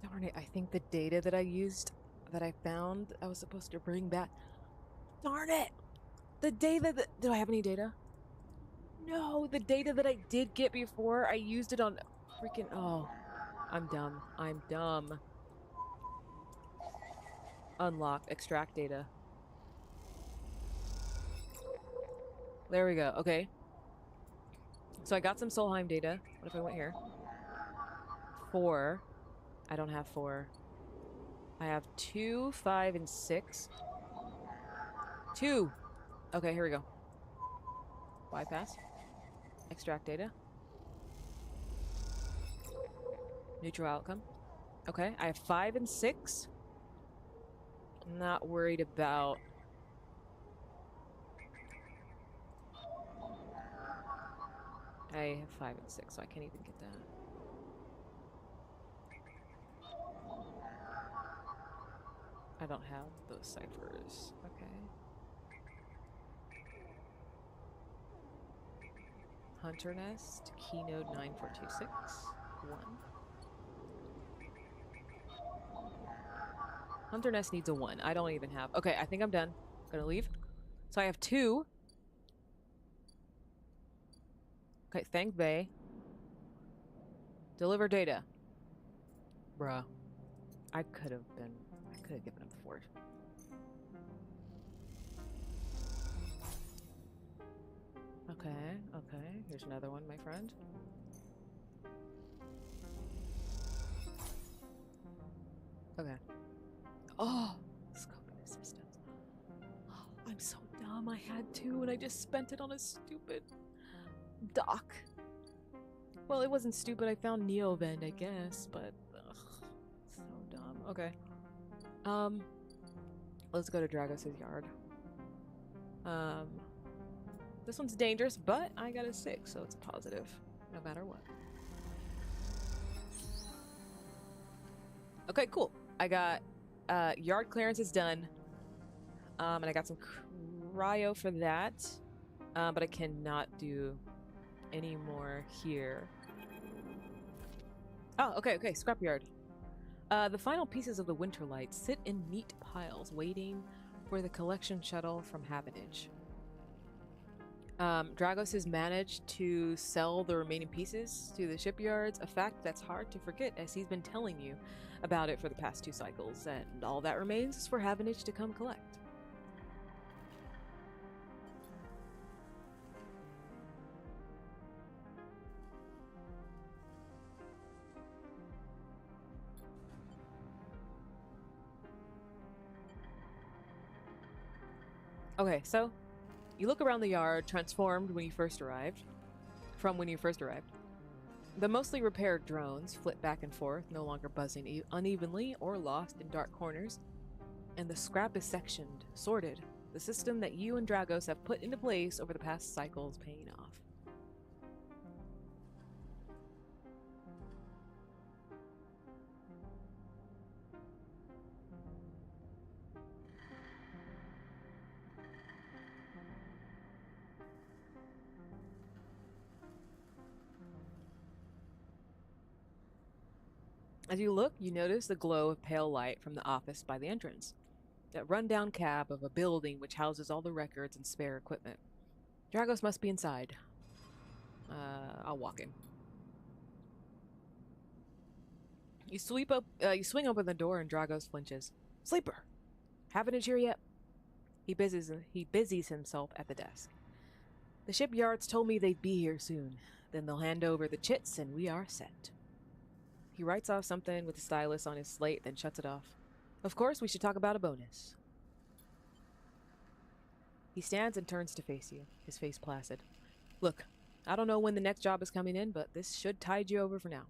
Darn it, I think the data that I found, I was supposed to bring back. Darn it! The data that. Do I have any data? No, the data that I did get before, I used it on freaking. Oh, I'm dumb. I'm dumb. Unlock, extract data. There we go. Okay. So I got some Solheim data. What if I went here? 4. I don't have 4. I have 2, 5, and 6. 2. Okay, here we go. Bypass. Extract data. Neutral outcome. Okay, I have 5 and 6. I'm not worried about... I have 5 and 6, so I can't even get that. I don't have those ciphers. Okay. Hunter nest, keynode 9426. 1. Hunter nest needs a 1. I don't even have... Okay, I think I'm done. I'm gonna leave. So I have 2. Okay, Fang Bay. Deliver data. Bruh. I could have given him 4. Okay, okay. Here's another one, my friend. Okay. Oh! Scope and assistance. Oh, I'm so dumb. I had 2 and I just spent it on a stupid dock. Well, it wasn't stupid. I found Neovend, I guess, but... Ugh, so dumb. Okay. Let's go to Dragos' yard. This one's dangerous, but I got a 6, so it's a positive, no matter what. Okay, cool. I got yard clearance is done. And I got some cryo for that. But I cannot do any more here. Oh, okay, okay, scrapyard. The final pieces of the winter light sit in neat piles, waiting for the collection shuttle from Havenage. Dragos has managed to sell the remaining pieces to the shipyards, a fact that's hard to forget as he's been telling you about it for the past 2 cycles, and all that remains is for Havenage to come collect. Okay, so you look around the yard, transformed when you first arrived. The mostly repaired drones flit back and forth, no longer buzzing unevenly or lost in dark corners. And the scrap is sectioned, sorted. The system that you and Dragos have put into place over the past cycles paying off. As you look, you notice the glow of pale light from the office by the entrance. That rundown cab of a building which houses all the records and spare equipment. Dragos must be inside. I'll walk in. You swing open the door and Dragos flinches. Sleeper! Haven't it here yet? He busies himself at the desk. The shipyards told me they'd be here soon. Then they'll hand over the chits and we are set. He writes off something with a stylus on his slate, then shuts it off. Of course, we should talk about a bonus. He stands and turns to face you, his face placid. Look, I don't know when the next job is coming in, but this should tide you over for now.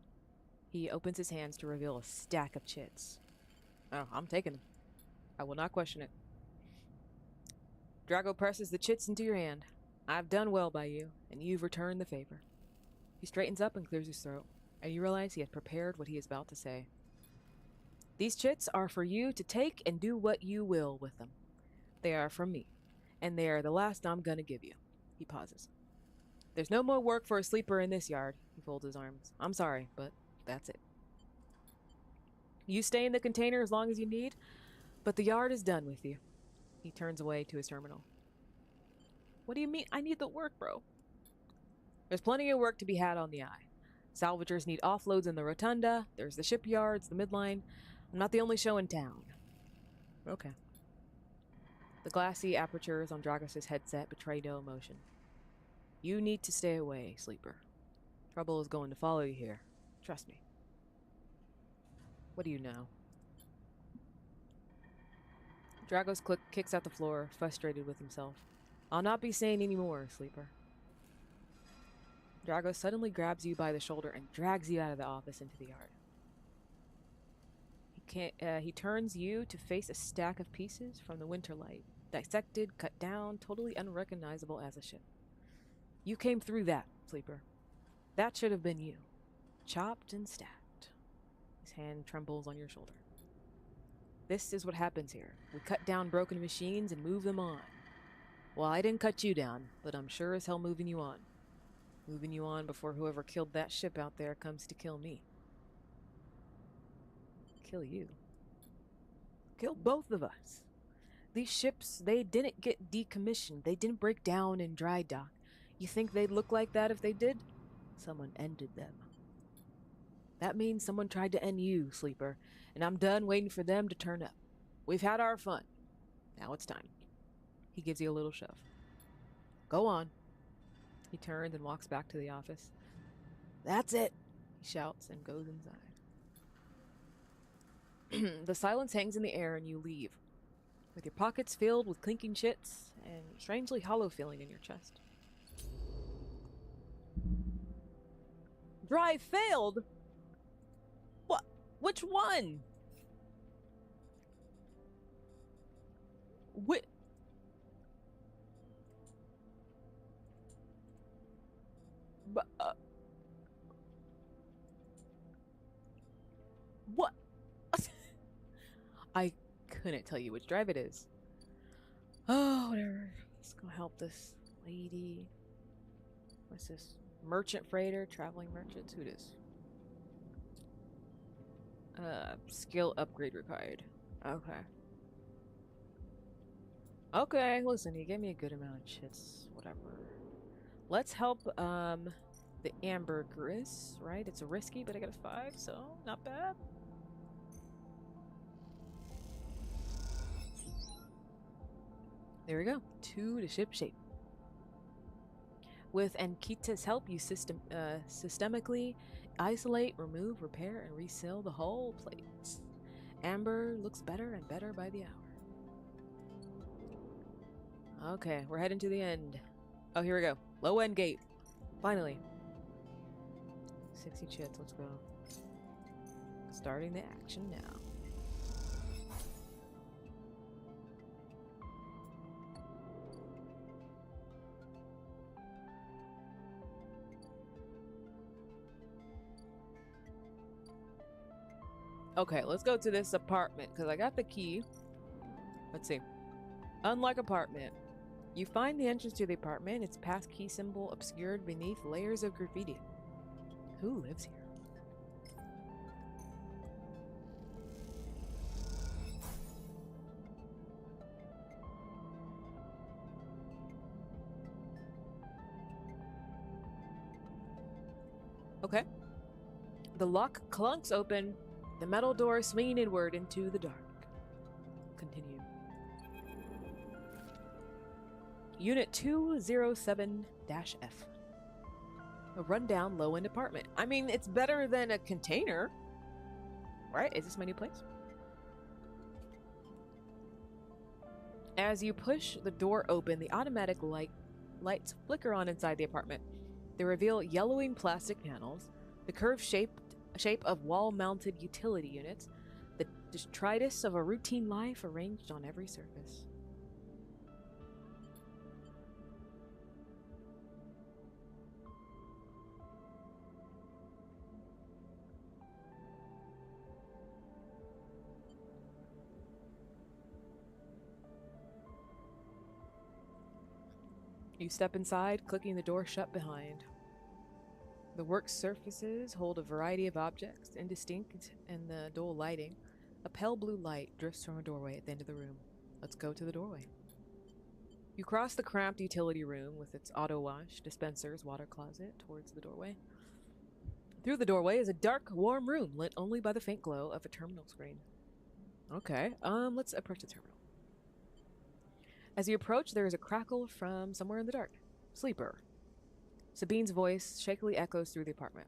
He opens his hands to reveal a stack of chits. Oh, I'm taking them. I will not question it. Drago presses the chits into your hand. I've done well by you, and you've returned the favor. He straightens up and clears his throat, and you realize he has prepared what he is about to say. These chits are for you to take and do what you will with them. They are from me, and they are the last I'm gonna give you. He pauses. There's no more work for a sleeper in this yard. He folds his arms. I'm sorry, but that's it. You stay in the container as long as you need, but the yard is done with you. He turns away to his terminal. What do you mean? I need the work, bro. There's plenty of work to be had on the eye. Salvagers need offloads in the rotunda. There's the shipyards, the midline. I'm not the only show in town. Okay. The glassy apertures on Dragos' headset betray no emotion. You need to stay away, sleeper. Trouble is going to follow you here. Trust me. What do you know? Dragos kicks out the floor, frustrated with himself. I'll not be saying any more, sleeper. Dragos suddenly grabs you by the shoulder and drags you out of the office into the yard. He turns you to face a stack of pieces from the winter light, dissected, cut down, totally unrecognizable as a ship. You came through that, sleeper. That should have been you. Chopped and stacked. His hand trembles on your shoulder. This is what happens here. We cut down broken machines and move them on. Well, I didn't cut you down, but I'm sure as hell moving you on. Moving you on before whoever killed that ship out there comes to kill me. Kill you. Kill both of us. These ships, they didn't get decommissioned. They didn't break down in dry dock. You think they'd look like that if they did? Someone ended them. That means someone tried to end you, sleeper, and I'm done waiting for them to turn up. We've had our fun. Now it's time. He gives you a little shove. Go on. He turns and walks back to the office. That's it, he shouts and goes inside. The silence hangs in the air and you leave, with your pockets filled with clinking chits and a strangely hollow feeling in your chest. Drive failed? What? Which one? What? But, what? I couldn't tell you which drive it is. Oh, whatever. Let's go help this lady. What's this? Merchant freighter, traveling merchants. Who this? Skill upgrade required. Okay. Okay, listen, he gave me a good amount of chits. Whatever. Let's help, the ambergris, right? It's a risky, but I got a 5, so not bad. There we go. 2 to ship shape. With Ankita's help, you systemically isolate, remove, repair, and reseal the whole plate. Amber looks better and better by the hour. Okay, we're heading to the end. Oh, here we go. Low end gate. Finally. 60 chits, let's go. Starting the action now. Okay, let's go to this apartment, because I got the key. Let's see. Unlike apartment, you find the entrance to the apartment, its pass key symbol obscured beneath layers of graffiti. Who lives here? Okay. The lock clunks open, the metal door swinging inward into the dark. Continue. Unit 207-F. A rundown low-end apartment. I mean, it's better than a container. Right? Is this my new place? As you push the door open, the automatic lights flicker on inside the apartment. They reveal yellowing plastic panels, the curved shape of wall-mounted utility units, the detritus of a routine life arranged on every surface. You step inside, clicking the door shut behind. The work surfaces hold a variety of objects, indistinct in the dull lighting. A pale blue light drifts from a doorway at the end of the room. Let's go to the doorway. You cross the cramped utility room with its auto wash, dispensers, water closet towards the doorway. Through the doorway is a dark, warm room lit only by the faint glow of a terminal screen. Okay, let's approach the terminal. As you approach, there is a crackle from somewhere in the dark. Sleeper. Sabine's voice shakily echoes through the apartment.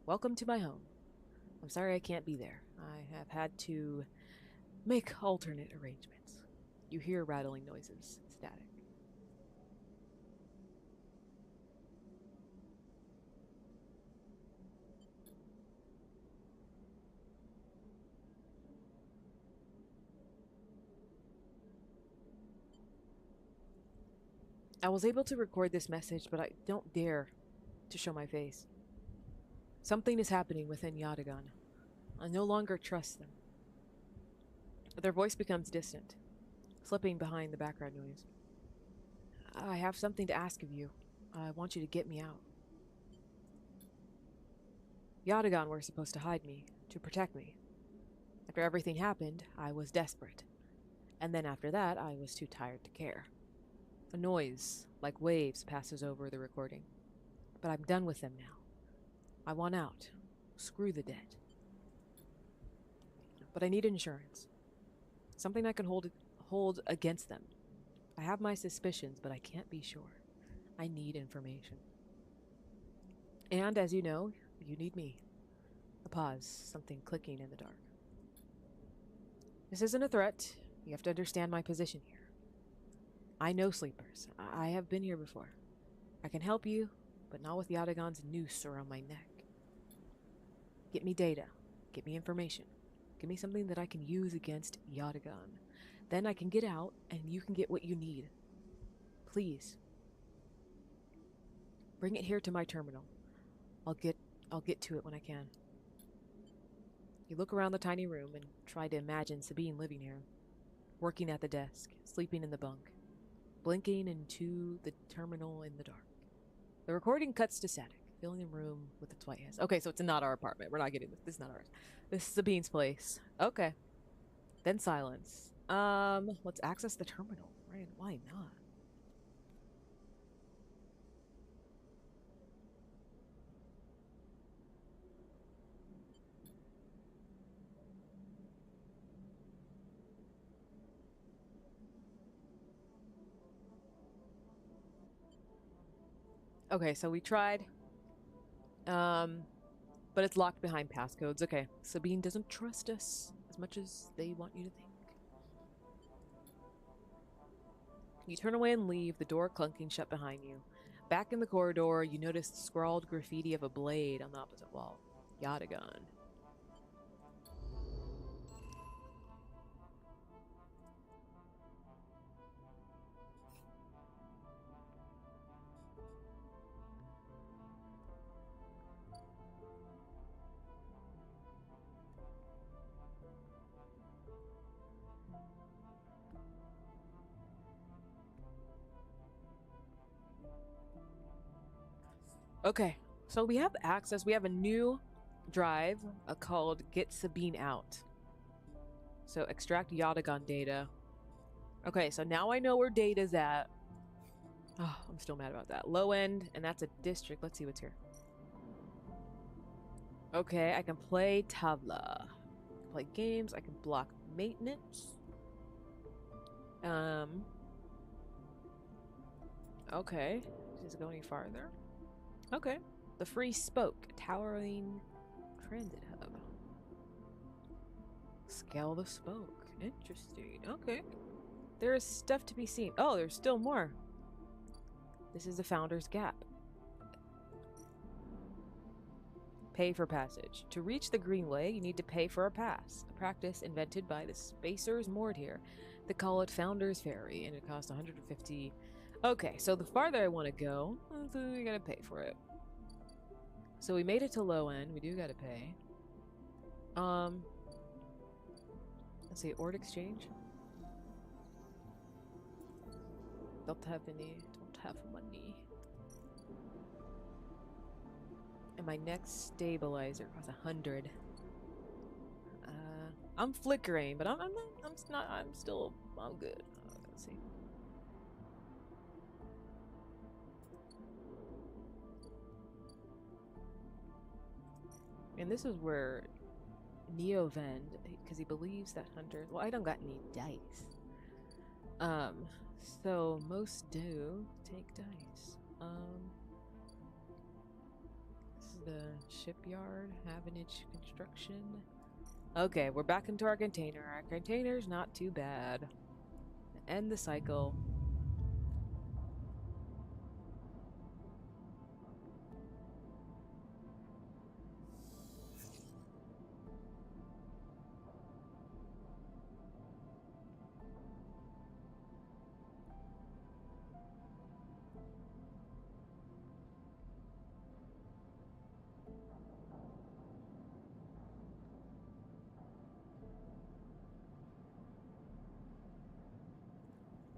Welcome to my home. I'm sorry I can't be there. I have had to make alternate arrangements. You hear rattling noises, static. I was able to record this message, but I don't dare to show my face. Something is happening within Yatagan. I no longer trust them. Their voice becomes distant, slipping behind the background noise. I have something to ask of you. I want you to get me out. Yatagan were supposed to hide me, to protect me. After everything happened, I was desperate. And then after that, I was too tired to care. A noise, like waves, passes over the recording. But I'm done with them now. I want out. Screw the debt. But I need insurance. Something I can hold against them. I have my suspicions, but I can't be sure. I need information. And as you know, you need me. A pause, something clicking in the dark. This isn't a threat. You have to understand my position here. I know sleepers. I have been here before. I can help you, but not with Yatagan's noose around my neck. Get me data. Get me information. Give me something that I can use against Yatagan. Then I can get out, and you can get what you need. Please. Bring it here to my terminal. I'll get to it when I can. You look around the tiny room and try to imagine Sabine living here. Working at the desk, sleeping in the bunk, blinking into the terminal in the dark. The recording cuts to static, filling the room with its white haze. Okay, so it's not our apartment. We're not getting this. This is not ours. This is Sabine's place. Okay. Then silence. Let's access the terminal. Right? Why not? Okay, so we tried. But it's locked behind passcodes. Okay, Sabine doesn't trust us as much as they want you to think. You turn away and leave, the door clunking shut behind you. Back in the corridor, you notice the scrawled graffiti of a blade on the opposite wall. Yatagan. Okay, so we have access. We have a new drive called Get Sabine Out. So extract Yatagan data. Okay, so now I know where data's at. Oh, I'm still mad about that. Low end, and that's a district. Let's see what's here. Okay, I can play tabla. Play games. I can block maintenance. Um. Okay. Does it go any farther? Okay. The Free Spoke, towering transit hub. Scale the spoke. Interesting. Okay. There is stuff to be seen. Oh, there's still more. This is the Founder's Gap. Pay for passage. To reach the Greenway, you need to pay for a pass. A practice invented by the spacers moored here. They call it Founder's Ferry, and it costs 150. Okay, so the farther I want to go, we gotta pay for it. So we made it to low end. We do gotta pay. Let's see, Ord Exchange. Don't have any. Don't have money. And my next stabilizer costs 100. I'm flickering, but I'm not. I'm still. I'm good. Let's see. And this is where Neo vend, because he believes that hunters. Well, I don't got any dice. So most do take dice. This is the shipyard, Havenage construction. Okay, we're back into our container. Our container's not too bad. End the cycle.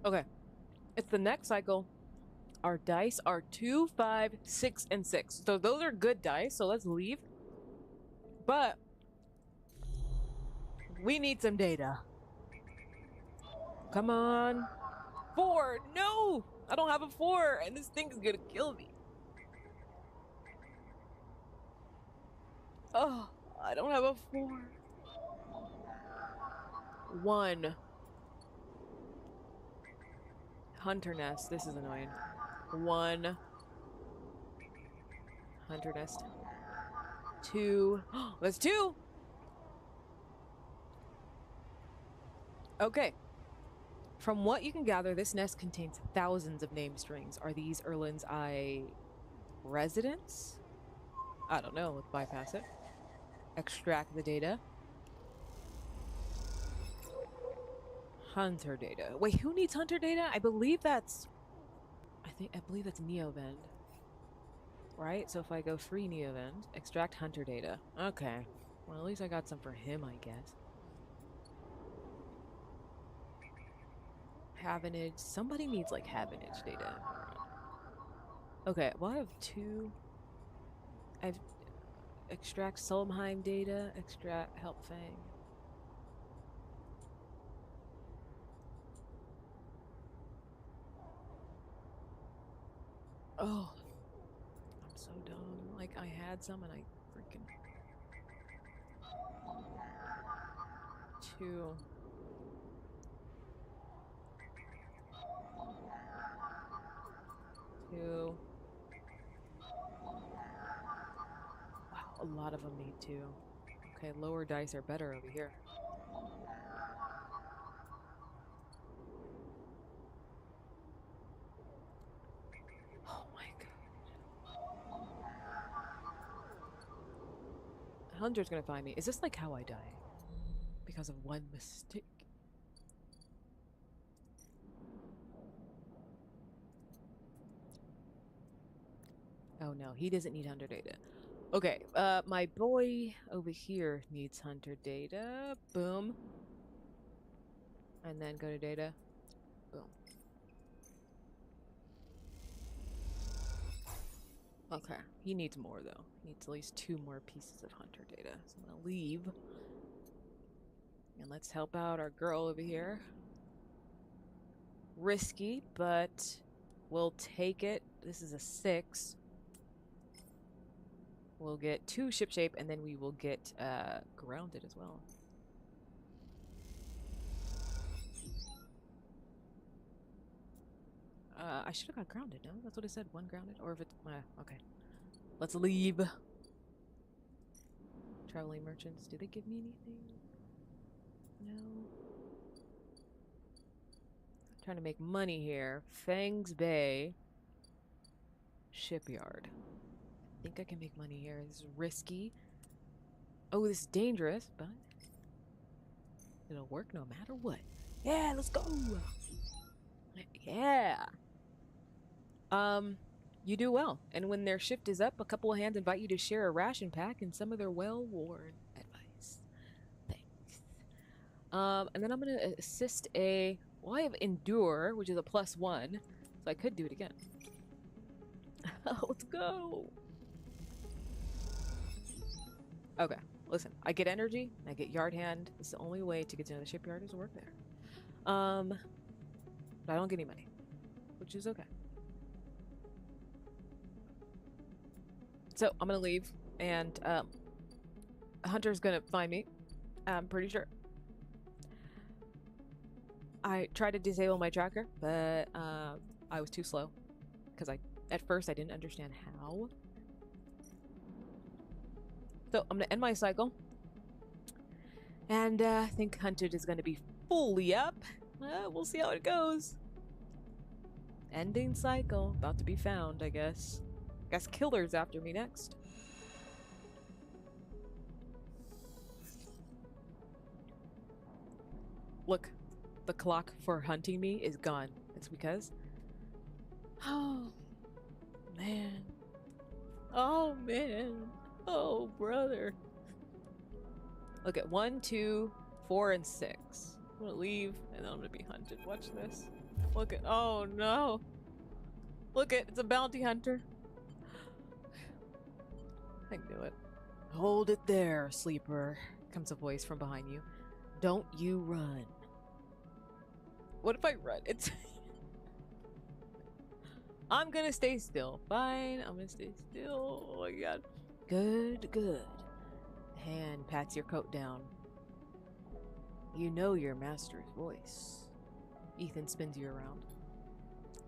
Okay, it's the next cycle. Our dice are 2, 5, 6, and 6. So those are good dice, so let's leave. But we need some data. Come on. 4! No! I don't have a 4, and this thing is gonna kill me. Oh, I don't have a 4. 1. Hunter nest. This is annoying. 1. Hunter nest. 2. That's 2! Okay. From what you can gather, this nest contains thousands of name strings. Are these Erlin's Eye residents? I don't know. Let's bypass it. Extract the data. Hunter data. Wait, who needs hunter data? I believe that's... I believe that's Neovend. Right? So if I go free Neovend, extract hunter data. Okay. Well, at least I got some for him, I guess. Havenage. Somebody needs, like, Havenage data. Okay, well, I have 2. I've... Extract Solmheim data. Extract Help Fang. Oh, I'm so dumb. Like, I had some and I freaking... 2. Wow, a lot of them need 2. Okay, lower dice are better over here. Oh my god. Hunter's gonna find me. Is this like how I die? Because of one mistake? Oh no, he doesn't need hunter data. Okay, my boy over here needs hunter data. Boom. And then go to data. Boom. Okay, he needs more though. He needs at least 2 more pieces of hunter data. So I'm gonna leave. And let's help out our girl over here. Risky, but we'll take it. This is a 6. We'll get 2 ship shape, and then we will get grounded as well. I should have got grounded, no? That's what it said, 1 grounded? Or if it's... okay. Let's leave. Traveling merchants, do they give me anything? No. Trying to make money here. Fangs Bay. Shipyard. I think I can make money here. This is risky. Oh, this is dangerous, but it'll work no matter what. Yeah, let's go. Yeah. You do well. And when their shift is up, a couple of hands invite you to share a ration pack and some of their well-worn advice. Thanks. And then I'm gonna assist a... Well, I have Endure, which is a +1, so I could do it again. Let's go. Okay, listen. I get energy, I get yard hand. It's the only way to get to the shipyard is to work there. But I don't get any money, which is okay. So I'm gonna leave, and a hunter's gonna find me. I'm pretty sure. I tried to disable my tracker, but I was too slow because at first I didn't understand how. So I'm gonna end my cycle, and I think hunted is gonna be fully up. We'll see how it goes. Ending cycle, about to be found, I guess. Guess killer's after me next. Look, the clock for hunting me is gone. It's because... Oh, man. Oh, man. Oh, brother. Look at 1, 2, 4, and 6. I'm gonna leave, and then I'm gonna be hunted. Watch this. Look at... Oh, no. Look at... It's a bounty hunter. I knew it. Hold it there, sleeper, comes a voice from behind you. Don't you run. What if I run? It's... I'm gonna stay still. Fine, I'm gonna stay still. Oh my god. Good, good. Hand pats your coat down. You know your master's voice. Ethan spins you around.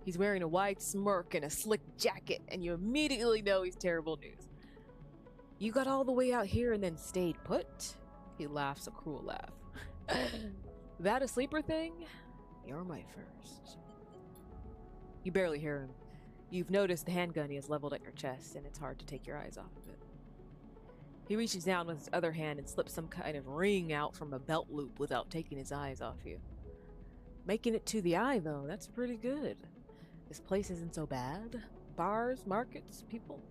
He's wearing a wide smirk and a slick jacket, and you immediately know he's terrible news. You got all the way out here and then stayed put? He laughs a cruel laugh. That a sleeper thing? You're my first. You barely hear him. You've noticed the handgun he has leveled at your chest, and it's hard to take your eyes off of it. He reaches down with his other hand and slips some kind of ring out from a belt loop without taking his eyes off you. Making it to the eye, though, that's pretty good. This place isn't so bad. Bars, markets, people.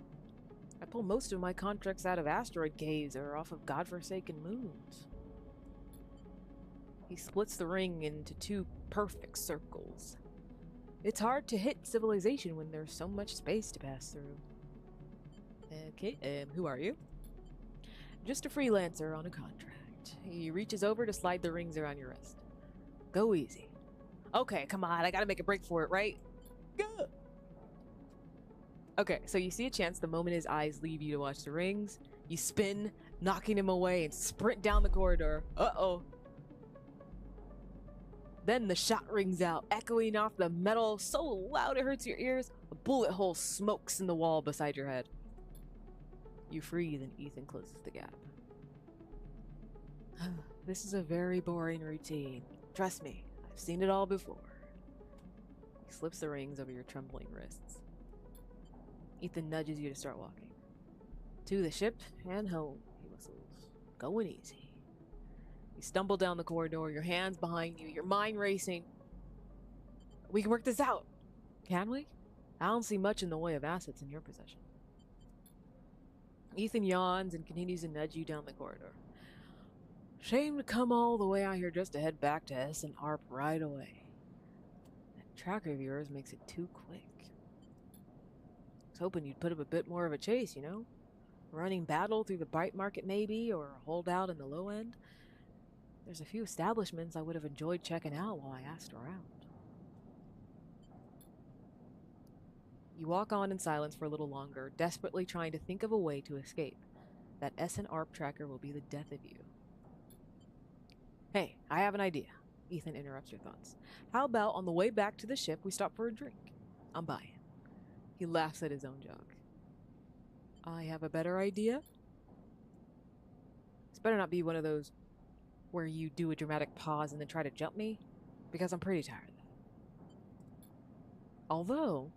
I pull most of my contracts out of asteroid caves or off of godforsaken moons. He splits the ring into 2 perfect circles. It's hard to hit civilization when there's so much space to pass through. Okay, who are you? Just a freelancer on a contract. He reaches over to slide the rings around your wrist. Go easy. Okay, come on, I gotta make a break for it, right? Go! Okay, so you see a chance the moment his eyes leave you to watch the rings. You spin, knocking him away, and sprint down the corridor. Uh-oh. Then the shot rings out, echoing off the metal so loud it hurts your ears. A bullet hole smokes in the wall beside your head. You freeze and Ethan closes the gap. This is a very boring routine. Trust me, I've seen it all before. He slips the rings over your trembling wrists. Ethan nudges you to start walking. To the ship and home, he whistles. Going easy. You stumble down the corridor, your hands behind you, your mind racing. We can work this out. Can we? I don't see much in the way of assets in your possession. Ethan yawns and continues to nudge you down the corridor. Shame to come all the way out here just to head back to S and ARP right away. That tracker of yours makes it too quick. I was hoping you'd put up a bit more of a chase, you know? Running battle through the bright market maybe, or a holdout in the low end. There's a few establishments I would have enjoyed checking out while I asked around. You walk on in silence for a little longer, desperately trying to think of a way to escape. That S and ARP tracker will be the death of you. Hey, I have an idea. Ethan interrupts your thoughts. How about on the way back to the ship we stop for a drink? I'm buying. He laughs at his own joke. I have a better idea? This better not be one of those where you do a dramatic pause and then try to jump me, because I'm pretty tired of that. Although,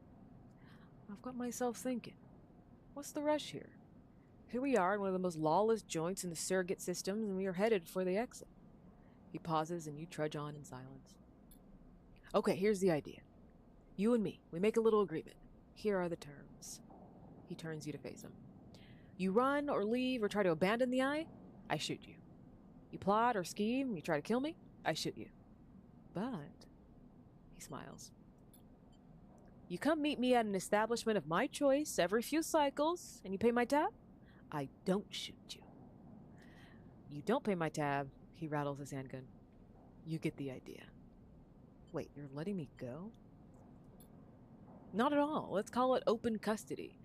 I've got myself thinking, what's the rush here? Here we are in one of the most lawless joints in the surrogate systems, and we are headed for the exit. He pauses, and you trudge on in silence. Okay, here's the idea. You and me, we make a little agreement. Here are the terms. He turns you to face him. You run or leave or try to abandon the eye, I shoot you. You plot or scheme, you try to kill me, I shoot you. But, he smiles, you come meet me at an establishment of my choice every few cycles, and you pay my tab, I don't shoot you. You don't pay my tab, he rattles his handgun. You get the idea. Wait, you're letting me go? Not at all. Let's call it open custody.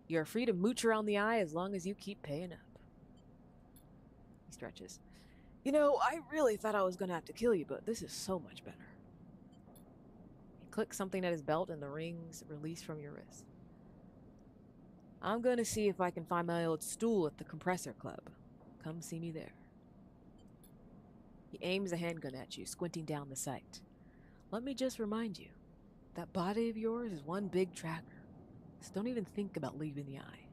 You're free to mooch around the eye as long as you keep paying up. He stretches. You know, I really thought I was going to have to kill you, but this is so much better. He clicks something at his belt and the rings release from your wrist. I'm going to see if I can find my old stool at the compressor club. Come see me there. He aims a handgun at you, squinting down the sight. Let me just remind you, that body of yours is one big tracker. So don't even think about leaving the eye.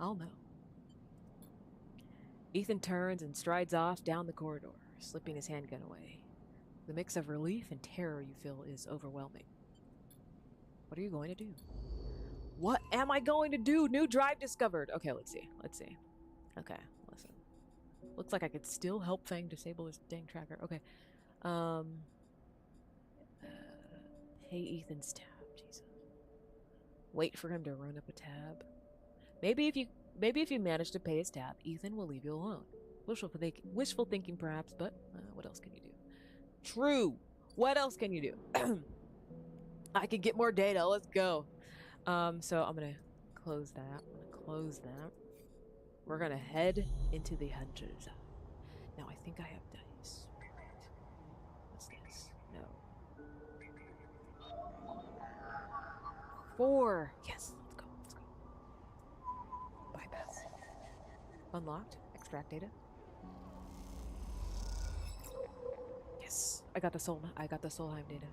I'll know. Ethan turns and strides off down the corridor, slipping his handgun away. The mix of relief and terror you feel is overwhelming. What are you going to do? What am I going to do? New drive discovered. Okay, let's see. Okay, listen. Looks like I could still help Fang disable this dang tracker. Okay. Pay Ethan's tab. Jesus. Wait for him to run up a tab. Maybe if you manage to pay his tab, Ethan will leave you alone. Wishful thinking perhaps, but what else can you do? True. What else can you do? I can get more data. Let's go. So I'm gonna close that. We're gonna head into the hunter's eye. Now I think I have dice. Right. What's this? No. 4. Yes. Let's go. Bypass. Unlocked. Extract data. Yes. I got the Solheim data.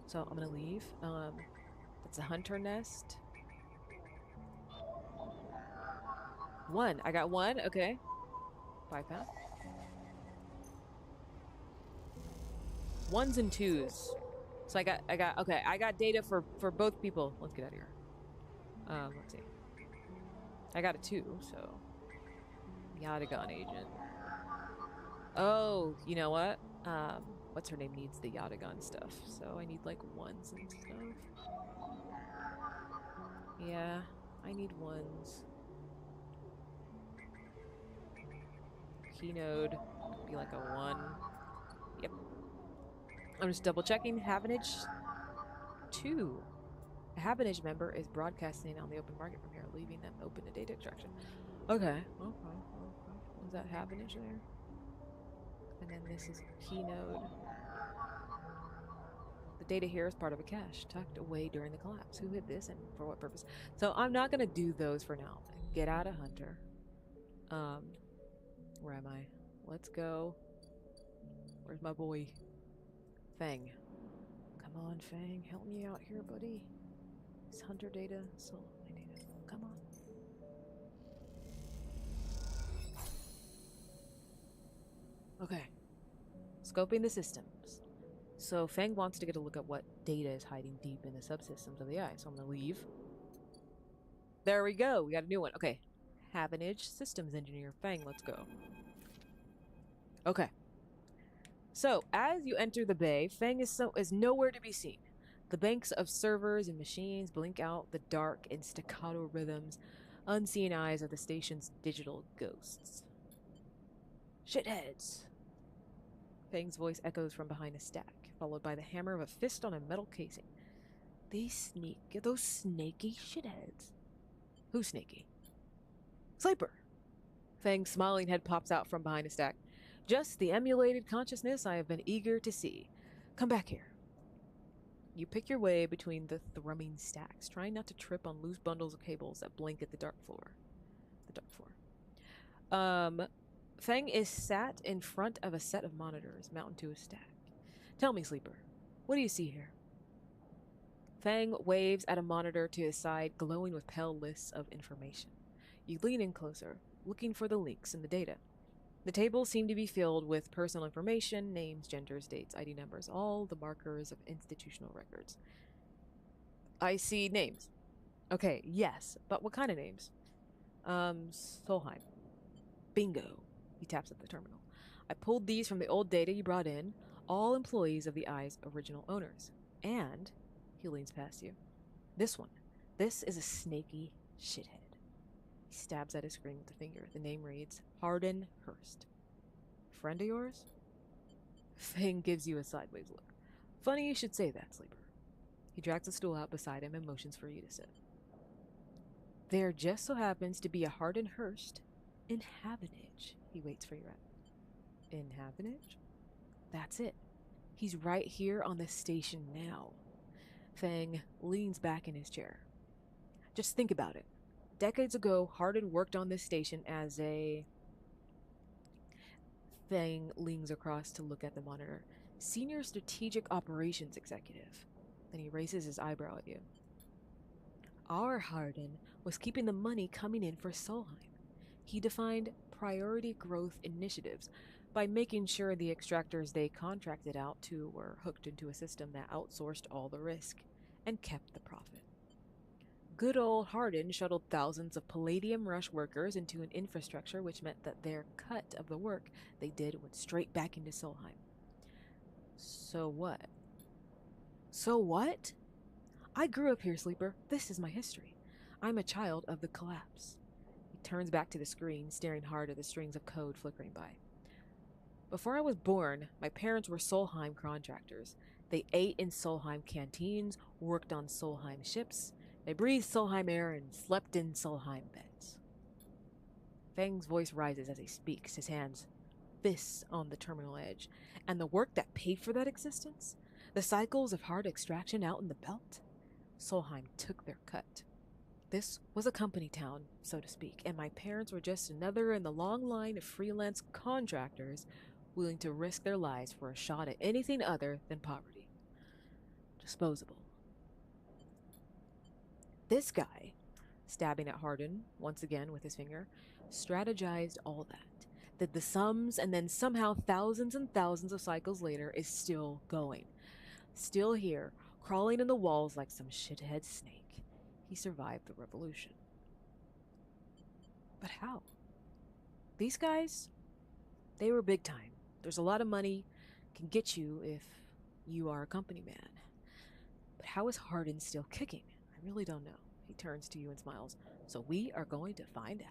So I'm gonna leave. That's a hunter nest. 1. I got 1. Okay. Bypass. 1s and 2s. So I got data for both people. Let's get out of here. Let's see. I got a 2, so Yatagon agent. Oh, you know what? What's her name needs the Yatagon stuff, so I need like 1s and stuff. Yeah, I need 1s. Keynode be like a 1. Yep. I'm just double checking. Havenage 2. A Havenage member is broadcasting on the open market from here, leaving them open to data extraction. Okay. Was that Havenage there? And then this is Keynode. The data here is part of a cache tucked away during the collapse. Who hid this and for what purpose? So I'm not gonna do those for now. Get out of Hunter. Where am I? Let's go. Where's my boy? Fang. Come on, Fang. Help me out here, buddy. It's Hunter data. Soul data. Come on. Okay. Scoping the systems. So Fang wants to get a look at what data is hiding deep in the subsystems of the eye. So I'm going to leave. There we go. We got a new one. Okay. Havenage systems engineer. Fang, let's go. Okay. So, as you enter the bay, Fang is nowhere to be seen. The banks of servers and machines blink out the dark and staccato rhythms, unseen eyes of the station's digital ghosts. Shitheads! Fang's voice echoes from behind a stack, followed by the hammer of a fist on a metal casing. Those snaky shitheads. Who's snaky? Sleeper! Fang's smiling head pops out from behind a stack. Just the emulated consciousness I have been eager to see. Come back here. You pick your way between the thrumming stacks, trying not to trip on loose bundles of cables that blink at the dark floor. Fang is sat in front of a set of monitors mounted to a stack. Tell me, Sleeper, what do you see here? Fang waves at a monitor to his side, glowing with pale lists of information. You lean in closer, looking for the links in the data. The tables seem to be filled with personal information, names, genders, dates, ID numbers, all the markers of institutional records. I see names. Okay, yes, but what kind of names? Solheim. Bingo. He taps at the terminal. I pulled these from the old data you brought in, all employees of the Eye's original owners. And, he leans past you, this one. This is a snaky shithead. He stabs at his screen with a finger. The name reads Hardin Hurst. Friend of yours? Fang gives you a sideways look. Funny you should say that, Sleeper. He drags a stool out beside him and motions for you to sit. There just so happens to be a Hardin Hurst in Havenage. He waits for your rep. In Havenage? That's it. He's right here on the station now. Fang leans back in his chair. Just think about it. Decades ago, Hardin worked on this station as a... Fang leans across to look at the monitor. Senior Strategic Operations Executive. Then he raises his eyebrow at you. Our Hardin was keeping the money coming in for Solheim. He defined priority growth initiatives by making sure the extractors they contracted out to were hooked into a system that outsourced all the risk and kept the profit. Good old Hardin shuttled thousands of Palladium Rush workers into an infrastructure which meant that their cut of the work they did went straight back into Solheim. So what? So what? I grew up here, Sleeper. This is my history. I'm a child of the collapse. He turns back to the screen, staring hard at the strings of code flickering by. Before I was born, my parents were Solheim contractors. They ate in Solheim canteens, worked on Solheim ships. They breathed Solheim air and slept in Solheim beds. Fang's voice rises as he speaks, his hands fists on the terminal edge. And the work that paid for that existence? The cycles of hard extraction out in the belt? Solheim took their cut. This was a company town, so to speak, and my parents were just another in the long line of freelance contractors willing to risk their lives for a shot at anything other than poverty. Disposable. This guy, stabbing at Hardin once again with his finger, strategized all that. Did the sums, and then somehow thousands and thousands of cycles later is still going. Still here, crawling in the walls like some shithead snake. He survived the revolution. But how? These guys, they were big time. There's a lot of money can get you if you are a company man. But how is Hardin still kicking? I really don't know. He turns to you and smiles. So we are going to find out.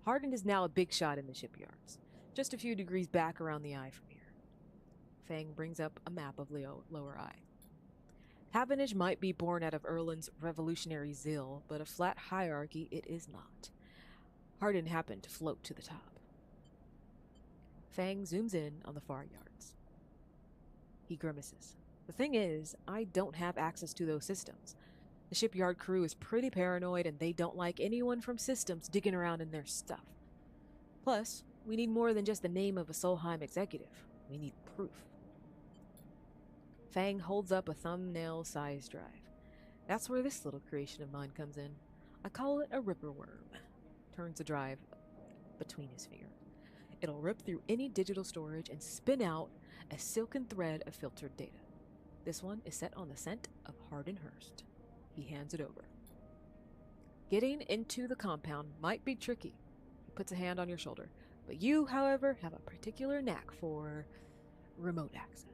Hardin is now a big shot in the shipyards, just a few degrees back around the eye from here. Fang brings up a map of Lower Eye. Havenage might be born out of Erlin's revolutionary zeal, but a flat hierarchy it is not. Hardin happened to float to the top. Fang zooms in on the far yards. He grimaces. The thing is, I don't have access to those systems. The shipyard crew is pretty paranoid and they don't like anyone from systems digging around in their stuff. Plus, we need more than just the name of a Solheim executive. We need proof. Fang holds up a thumbnail-sized drive. That's where this little creation of mine comes in. I call it a ripper worm. Turns the drive between his fingers. It'll rip through any digital storage and spin out a silken thread of filtered data. This one is set on the scent of Hardin Hurst. He hands it over. Getting into the compound might be tricky. He puts a hand on your shoulder. But you, however, have a particular knack for remote access.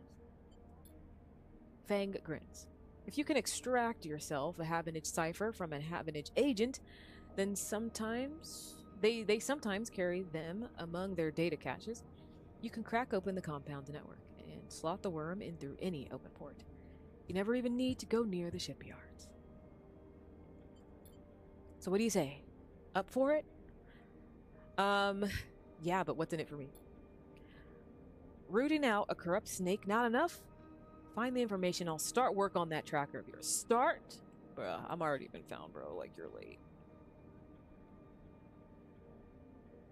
Fang grins. If you can extract yourself a Havenage cipher from a Havenage agent, then sometimes they sometimes carry them among their data caches. You can crack open the compound's network and slot the worm in through any open port. You never even need to go near the shipyards. So what do you say? Up for it? Um, yeah, but what's in it for me? Rooting out a corrupt snake not enough? Find the information. I'll start work on that tracker of yours. Start? Bruh, I'm already been found, bro. Like, you're late.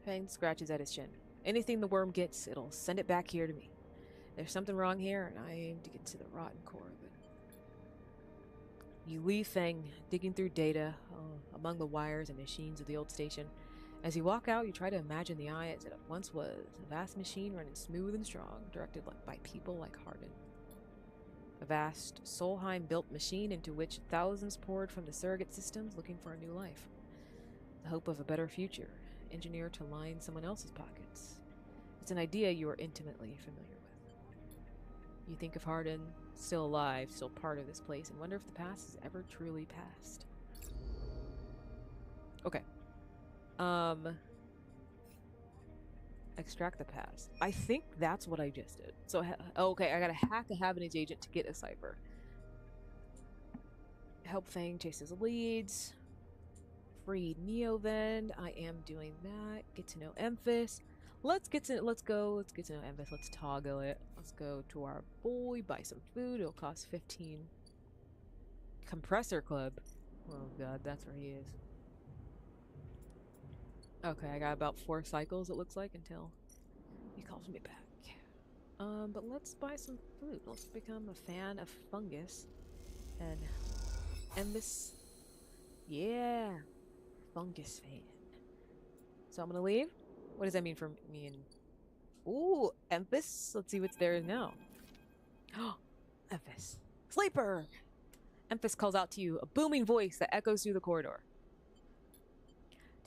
Fang scratches at his chin. Anything the worm gets, it'll send it back here to me. There's something wrong here, and I aim to get to the rotten core of it. You leave Fang digging through data among the wires and machines of the old station. As you walk out, you try to imagine the eye as it once was, a vast machine running smooth and strong, directed by people like Hardin. A vast, Solheim-built machine into which thousands poured from the surrogate systems looking for a new life. The hope of a better future, engineered to line someone else's pockets. It's an idea you are intimately familiar with. You think of Hardin, still alive, still part of this place, and wonder if the past is ever truly past. Okay. Extract the past. I think that's what I just did. So, okay, I gotta hack a Havenage agent to get a cipher. Help Fang chase his leads. Free Neovend. I am doing that. Get to know Emphas. Let's get to know Emphas. Let's toggle it. Let's go to our boy, buy some food. It'll cost 15. Compressor Club. Oh god, that's where he is. Okay, I got about 4 cycles, it looks like, until he calls me back. But let's buy some food. Let's become a fan of fungus. And this... Yeah. Fungus fan. So I'm gonna leave? What does that mean for me and... Ooh, Emphas? Let's see what's there now. Oh, Emphas. Sleeper! Emphas calls out to you, a booming voice that echoes through the corridor.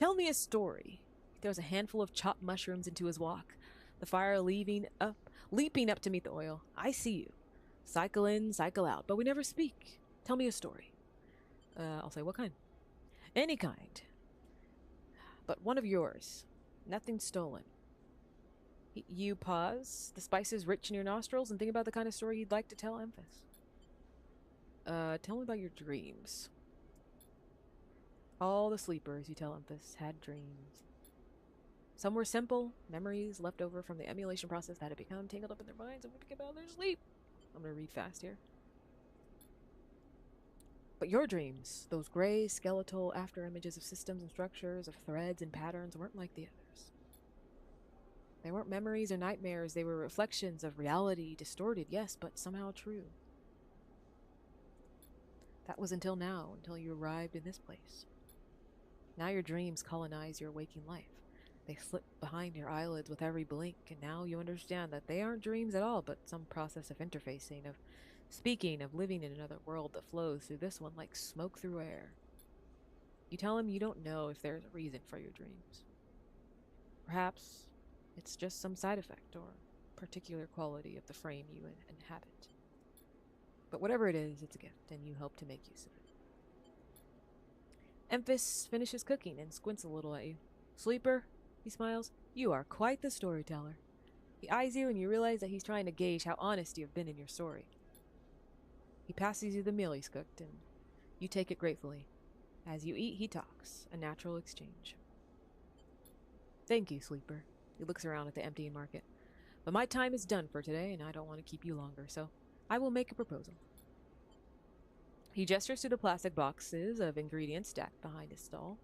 Tell me a story. He throws a handful of chopped mushrooms into his wok, the fire leaping up to meet the oil. I see you. Cycle in, cycle out, but we never speak. Tell me a story. I'll say, what kind? Any kind. But one of yours. Nothing stolen. You pause, the spices rich in your nostrils, and think about the kind of story you'd like to tell Emphas. Tell me about your dreams. All the sleepers, you tell Emphas, had dreams. Some were simple, memories left over from the emulation process that had become tangled up in their minds and would get out of their sleep. I'm gonna read fast here. But your dreams, those gray, skeletal after-images of systems and structures, of threads and patterns, weren't like the others. They weren't memories or nightmares, they were reflections of reality, distorted, yes, but somehow true. That was until now, until you arrived in this place. Now your dreams colonize your waking life. They slip behind your eyelids with every blink, and now you understand that they aren't dreams at all, but some process of interfacing, of speaking, of living in another world that flows through this one like smoke through air. You tell him you don't know if there's a reason for your dreams. Perhaps it's just some side effect or particular quality of the frame you inhabit. But whatever it is, it's a gift, and you hope to make use of it. Emphas finishes cooking and squints a little at you. Sleeper, he smiles, you are quite the storyteller. He eyes you and you realize that he's trying to gauge how honest you have been in your story. He passes you the meal he's cooked and you take it gratefully. As you eat, he talks, a natural exchange. Thank you, Sleeper. He looks around at the empty market. But my time is done for today and I don't want to keep you longer, so I will make a proposal. He gestures to the plastic boxes of ingredients stacked behind his stall.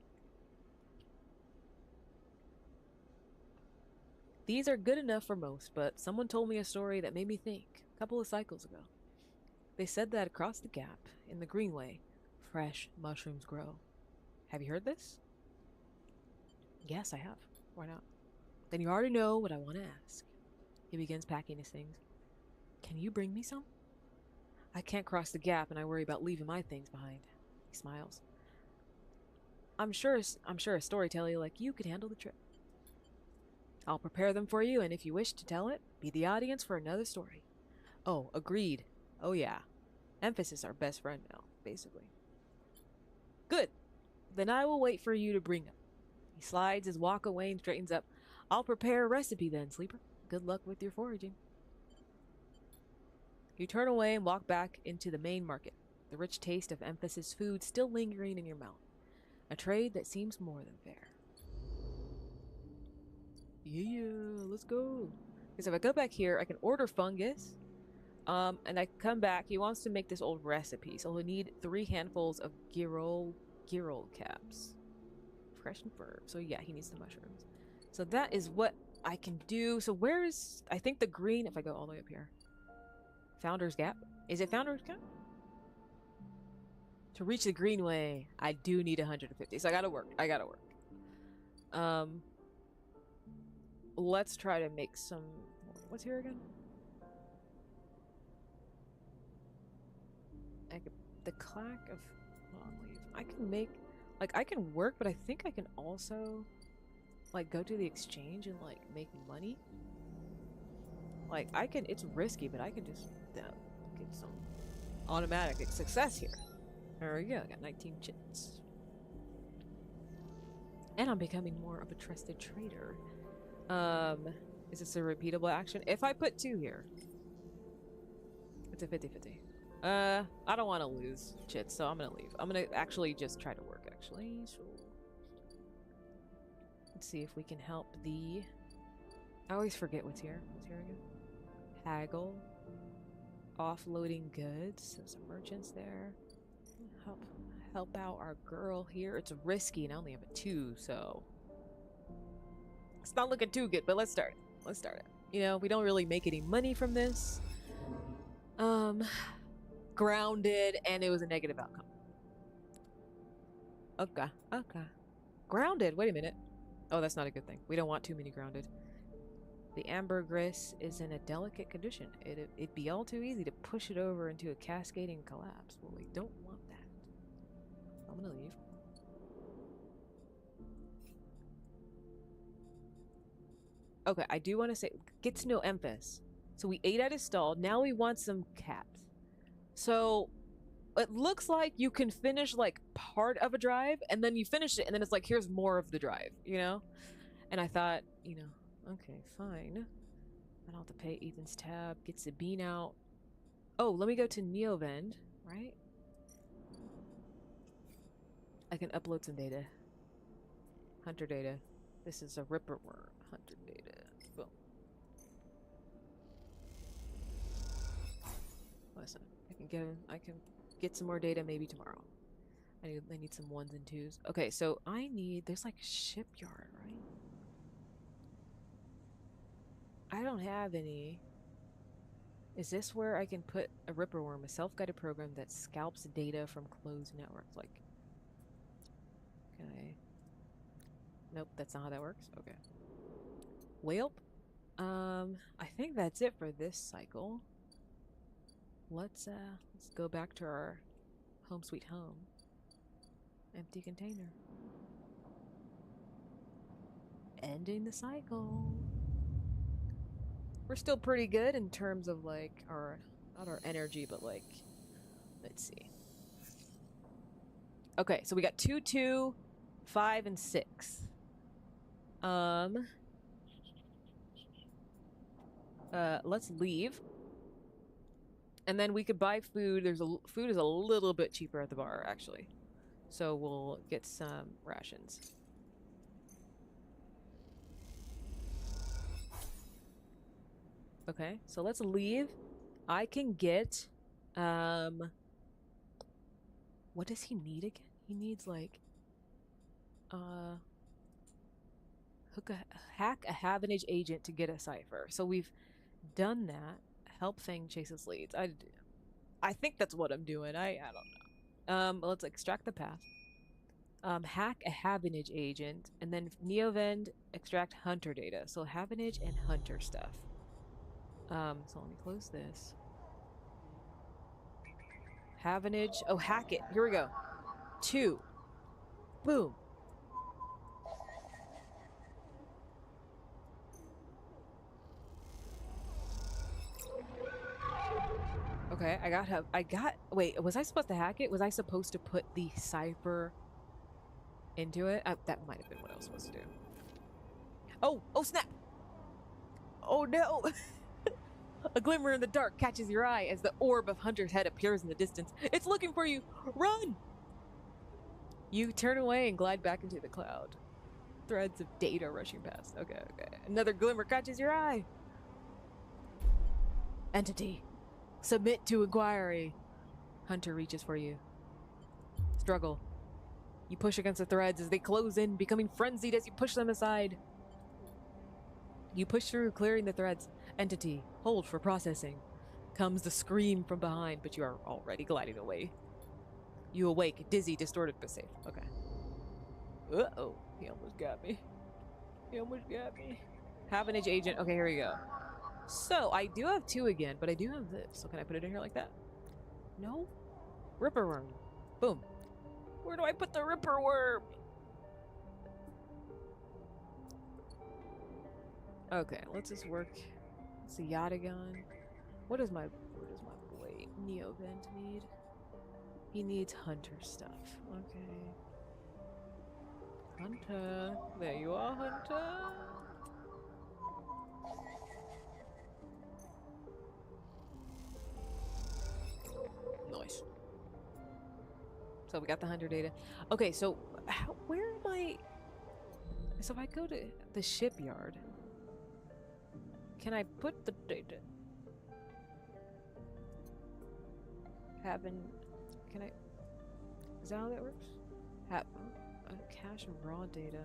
These are good enough for most, but someone told me a story that made me think a couple of cycles ago. They said that across the gap, in the Greenway, fresh mushrooms grow. Have you heard this? Yes, I have. Why not? Then you already know what I want to ask. He begins packing his things. Can you bring me some? I can't cross the gap and I worry about leaving my things behind. He smiles. I'm sure a storyteller like you could handle the trip. I'll prepare them for you, and if you wish to tell it, be the audience for another story. Oh, agreed. Oh yeah. Emphas is our best friend now, basically. Good. Then I will wait for you to bring them. He slides his walk away and straightens up. I'll prepare a recipe then, Sleeper. Good luck with your foraging. You turn away and walk back into the main market, the rich taste of Emphasis food still lingering in your mouth. A trade that seems more than fair. Yeah, let's go. Because if I go back here, I can order fungus. And I come back. He wants to make this old recipe, so he'll need 3 handfuls of girol caps. Fresh and firm. So yeah, he needs the mushrooms. So that is what I can do. So where is... I think the green... If I go all the way up here. Founder's Gap? Is it Founder's Gap? To reach the greenway, I do need 150. So I gotta work. Let's try to make some... What's here again? The clack of long leaf. I can make... Like, I can work, but I think I can also... Like, go to the exchange and, like, make money. Like, I can... It's risky, but I can just get some automatic success here. There we go. I got 19 chits. And I'm becoming more of a trusted trader. Is this a repeatable action? If I put 2 here, it's a 50-50. I don't want to lose chits, so I'm gonna leave. I'm gonna actually just try to work, actually. So let's see if we can help the... I always forget what's here. What's here again? Haggle. Offloading goods. So some merchants there. Help out our girl here. It's risky, and I only have a 2, so... It's not looking too good, but let's start it. Let's start it. You know, we don't really make any money from this. Grounded, and it was a negative outcome. Okay. Grounded, wait a minute. Oh, that's not a good thing. We don't want too many grounded. The ambergris is in a delicate condition. It'd be all too easy to push it over into a cascading collapse. Well, we don't want that. I'm gonna leave. Okay, I do want to say, gets no emphasis. So we ate at his stall. Now we want some caps. So it looks like you can finish like part of a drive and then you finish it and then it's like, here's more of the drive, you know? And I thought, you know, okay, fine. I don't have to pay Ethan's tab. Gets the bean out. Oh, let me go to Neovend, right? I can upload some data. Hunter data. This is a ripper worm. Hunter data. Boom. Listen, I can get some more data maybe tomorrow. I need some 1s and 2s. Okay, so I need... There's like a shipyard, right? I don't have any. Is this where I can put a ripper worm, a self-guided program that scalps data from closed networks? Like, can I... Nope, that's not how that works. Okay. Welp. I think that's it for this cycle. Let's go back to our home sweet home. Empty container. Ending the cycle. We're still pretty good in terms of like our, not our energy, but like, let's see. Okay, so we got 2, 2, 5, and 6. Let's leave. And then we could buy food. Food is a little bit cheaper at the bar, actually. So we'll get some rations. Okay, so let's leave. I can get, what does he need again? He needs like, hack a Havenage agent to get a cipher. So we've done that. Help Fang chase his leads. I think that's what I'm doing. I don't know. Let's extract the path. Hack a Havenage agent, and then Neovend extract Hunter data. So Havenage and Hunter stuff. So let me close this. Havenage. Oh, hack it. Here we go. 2. Boom. Okay, wait, was I supposed to hack it? Was I supposed to put the cipher into it? That might have been what I was supposed to do. Oh snap! Oh no! A glimmer in the dark catches your eye as the orb of Hunter's head appears in the distance. It's looking for you! Run! You turn away and glide back into the cloud. Threads of data rushing past. Okay. Another glimmer catches your eye. Entity. Submit to inquiry. Hunter reaches for you. Struggle. You push against the threads as they close in, becoming frenzied as you push them aside. You push through, clearing the threads. Entity. Hold for processing. Comes the scream from behind, but you are already gliding away. You awake, dizzy, distorted, but safe. Okay. Uh-oh. He almost got me. Havenage agent. Okay, here we go. So, I do have 2 again, but I do have this. So can I put it in here like that? No? Ripper worm. Boom. Where do I put the ripper worm? Okay, let's just work. It's a Yatagon. What does my boy Neovent need? He needs Hunter stuff. Okay. Hunter. There you are, Hunter. Nice. So we got the Hunter data. Okay, so where am I? So if I go to the shipyard, can I put the data? Can I? Is that how that works? Cache raw data.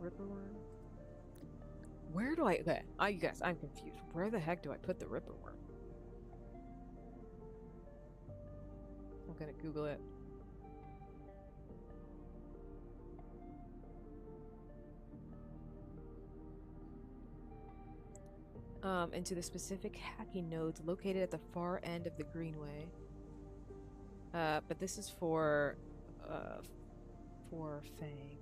Ripper worm. Where do I? Okay, you guys, I'm confused. Where the heck do I put the ripper worm? I'm gonna Google it. Into the specific hacking nodes located at the far end of the greenway. But this is for Fang.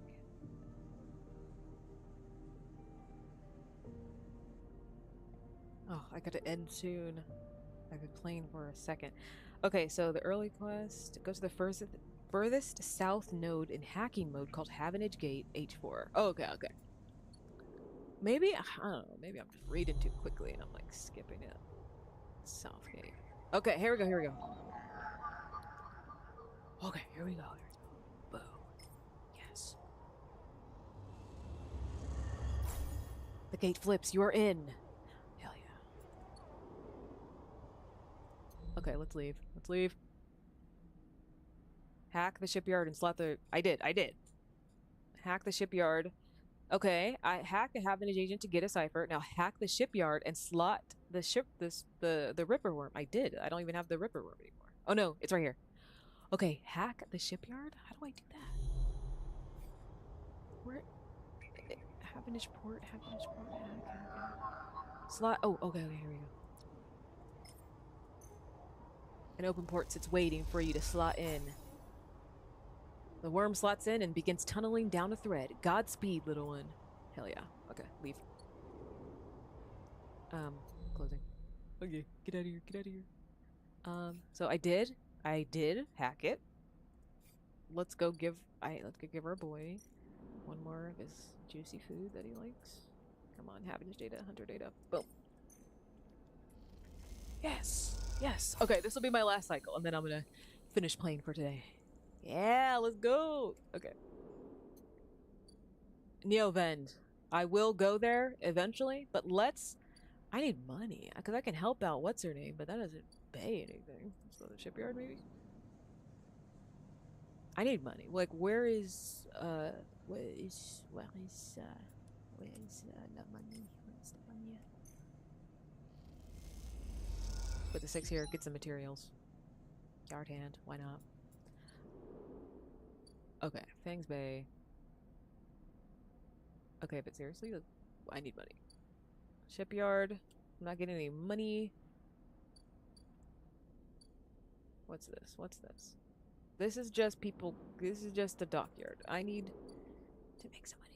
Oh, I gotta end soon. I've been playing for a second. Okay, so the early quest goes to the furthest south node in hacking mode called Havenage Gate H4. Oh, okay. Maybe, I don't know, maybe I'm just reading too quickly and I'm like skipping it. Southgate. Okay, here we go. Okay, here we go. Boom. Yes. The gate flips. You're in. Hell yeah. Okay, let's leave. Hack the shipyard and slot the... I did. Hack the shipyard. Okay, I hacked the Havenage agent to get a cipher. Now hack the shipyard and slot the the ripper worm. I did. I don't even have the ripper worm anymore. Oh no, it's right here. Okay, hack the shipyard? How do I do that? Where? Havenage port, hack. Slot. Oh, okay, here we go. An open port sits waiting for you to slot in. The worm slots in and begins tunneling down a thread. Godspeed, little one. Hell yeah. Okay, leave. Closing. Okay, get out of here. So I did hack it. Let's go give our boy one more of his juicy food that he likes. Come on, Havenage data, Hunter data. Boom. Yes. Okay, this will be my last cycle, and then I'm gonna finish playing for today. Yeah, let's go. Okay. Neovend. I will go there eventually, but I need money because I can help out what's her name, but that doesn't pay anything. So the shipyard maybe. I need money. Like where is the money? Where's the money? Put the 6 here. Get some materials. Yard hand. Why not? Okay, Fangs Bay. Okay, but seriously, I need money. Shipyard. I'm not getting any money. What's this? This is just people. This is just the dockyard. I need to make some money.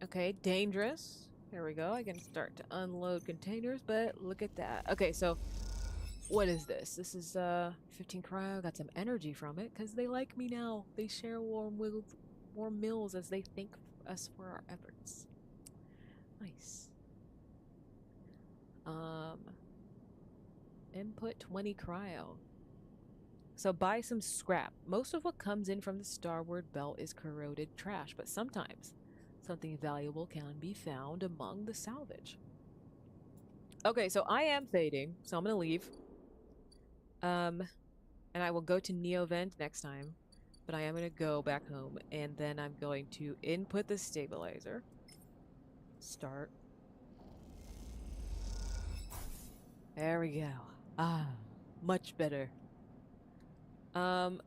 Okay, dangerous. Here we go. I can start to unload containers, but look at that. Okay, so what is this? This is 15 cryo. Got some energy from it because they like me now. They share warm mills as they think us for our efforts. Nice. Um, Input 20 cryo. So buy some scrap. Most of what comes in from the starboard belt is corroded trash, but sometimes something valuable can be found among the salvage. Okay, so I am fading, so I'm gonna leave. And I will go to Neovent next time, but I am gonna go back home, and then I'm going to input the stabilizer. Start. There we go. Ah, much better.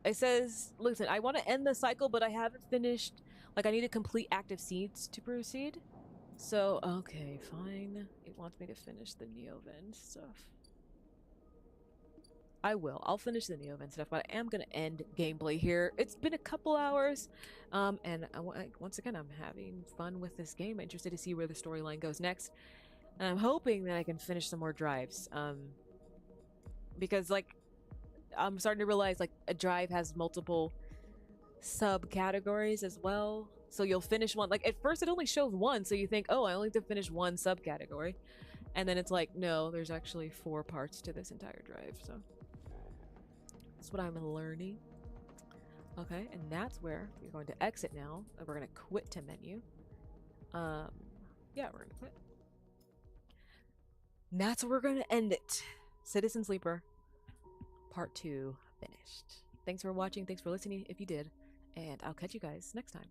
It says, listen, I want to end the cycle, but I haven't finished. Like, I need to complete active seeds to proceed. So, okay, fine. It wants me to finish the Neovent stuff. I will. I'll finish the Neovent stuff, but I am going to end gameplay here. It's been a couple hours, and once again, I'm having fun with this game. I'm interested to see where the storyline goes next. And I'm hoping that I can finish some more drives, because, like, I'm starting to realize, like, a drive has multiple subcategories as well. So you'll finish one. Like, at first it only shows one, so you think, oh, I only have to finish one subcategory. And then it's like, no, there's actually 4 parts to this entire drive, so that's what I'm learning. Okay, and that's where we're going to exit now. And we're going to quit to menu. Yeah, we're going to quit. And that's where we're going to end it. Citizen Sleeper, part 2 finished. Thanks for watching. Thanks for listening if you did. And I'll catch you guys next time.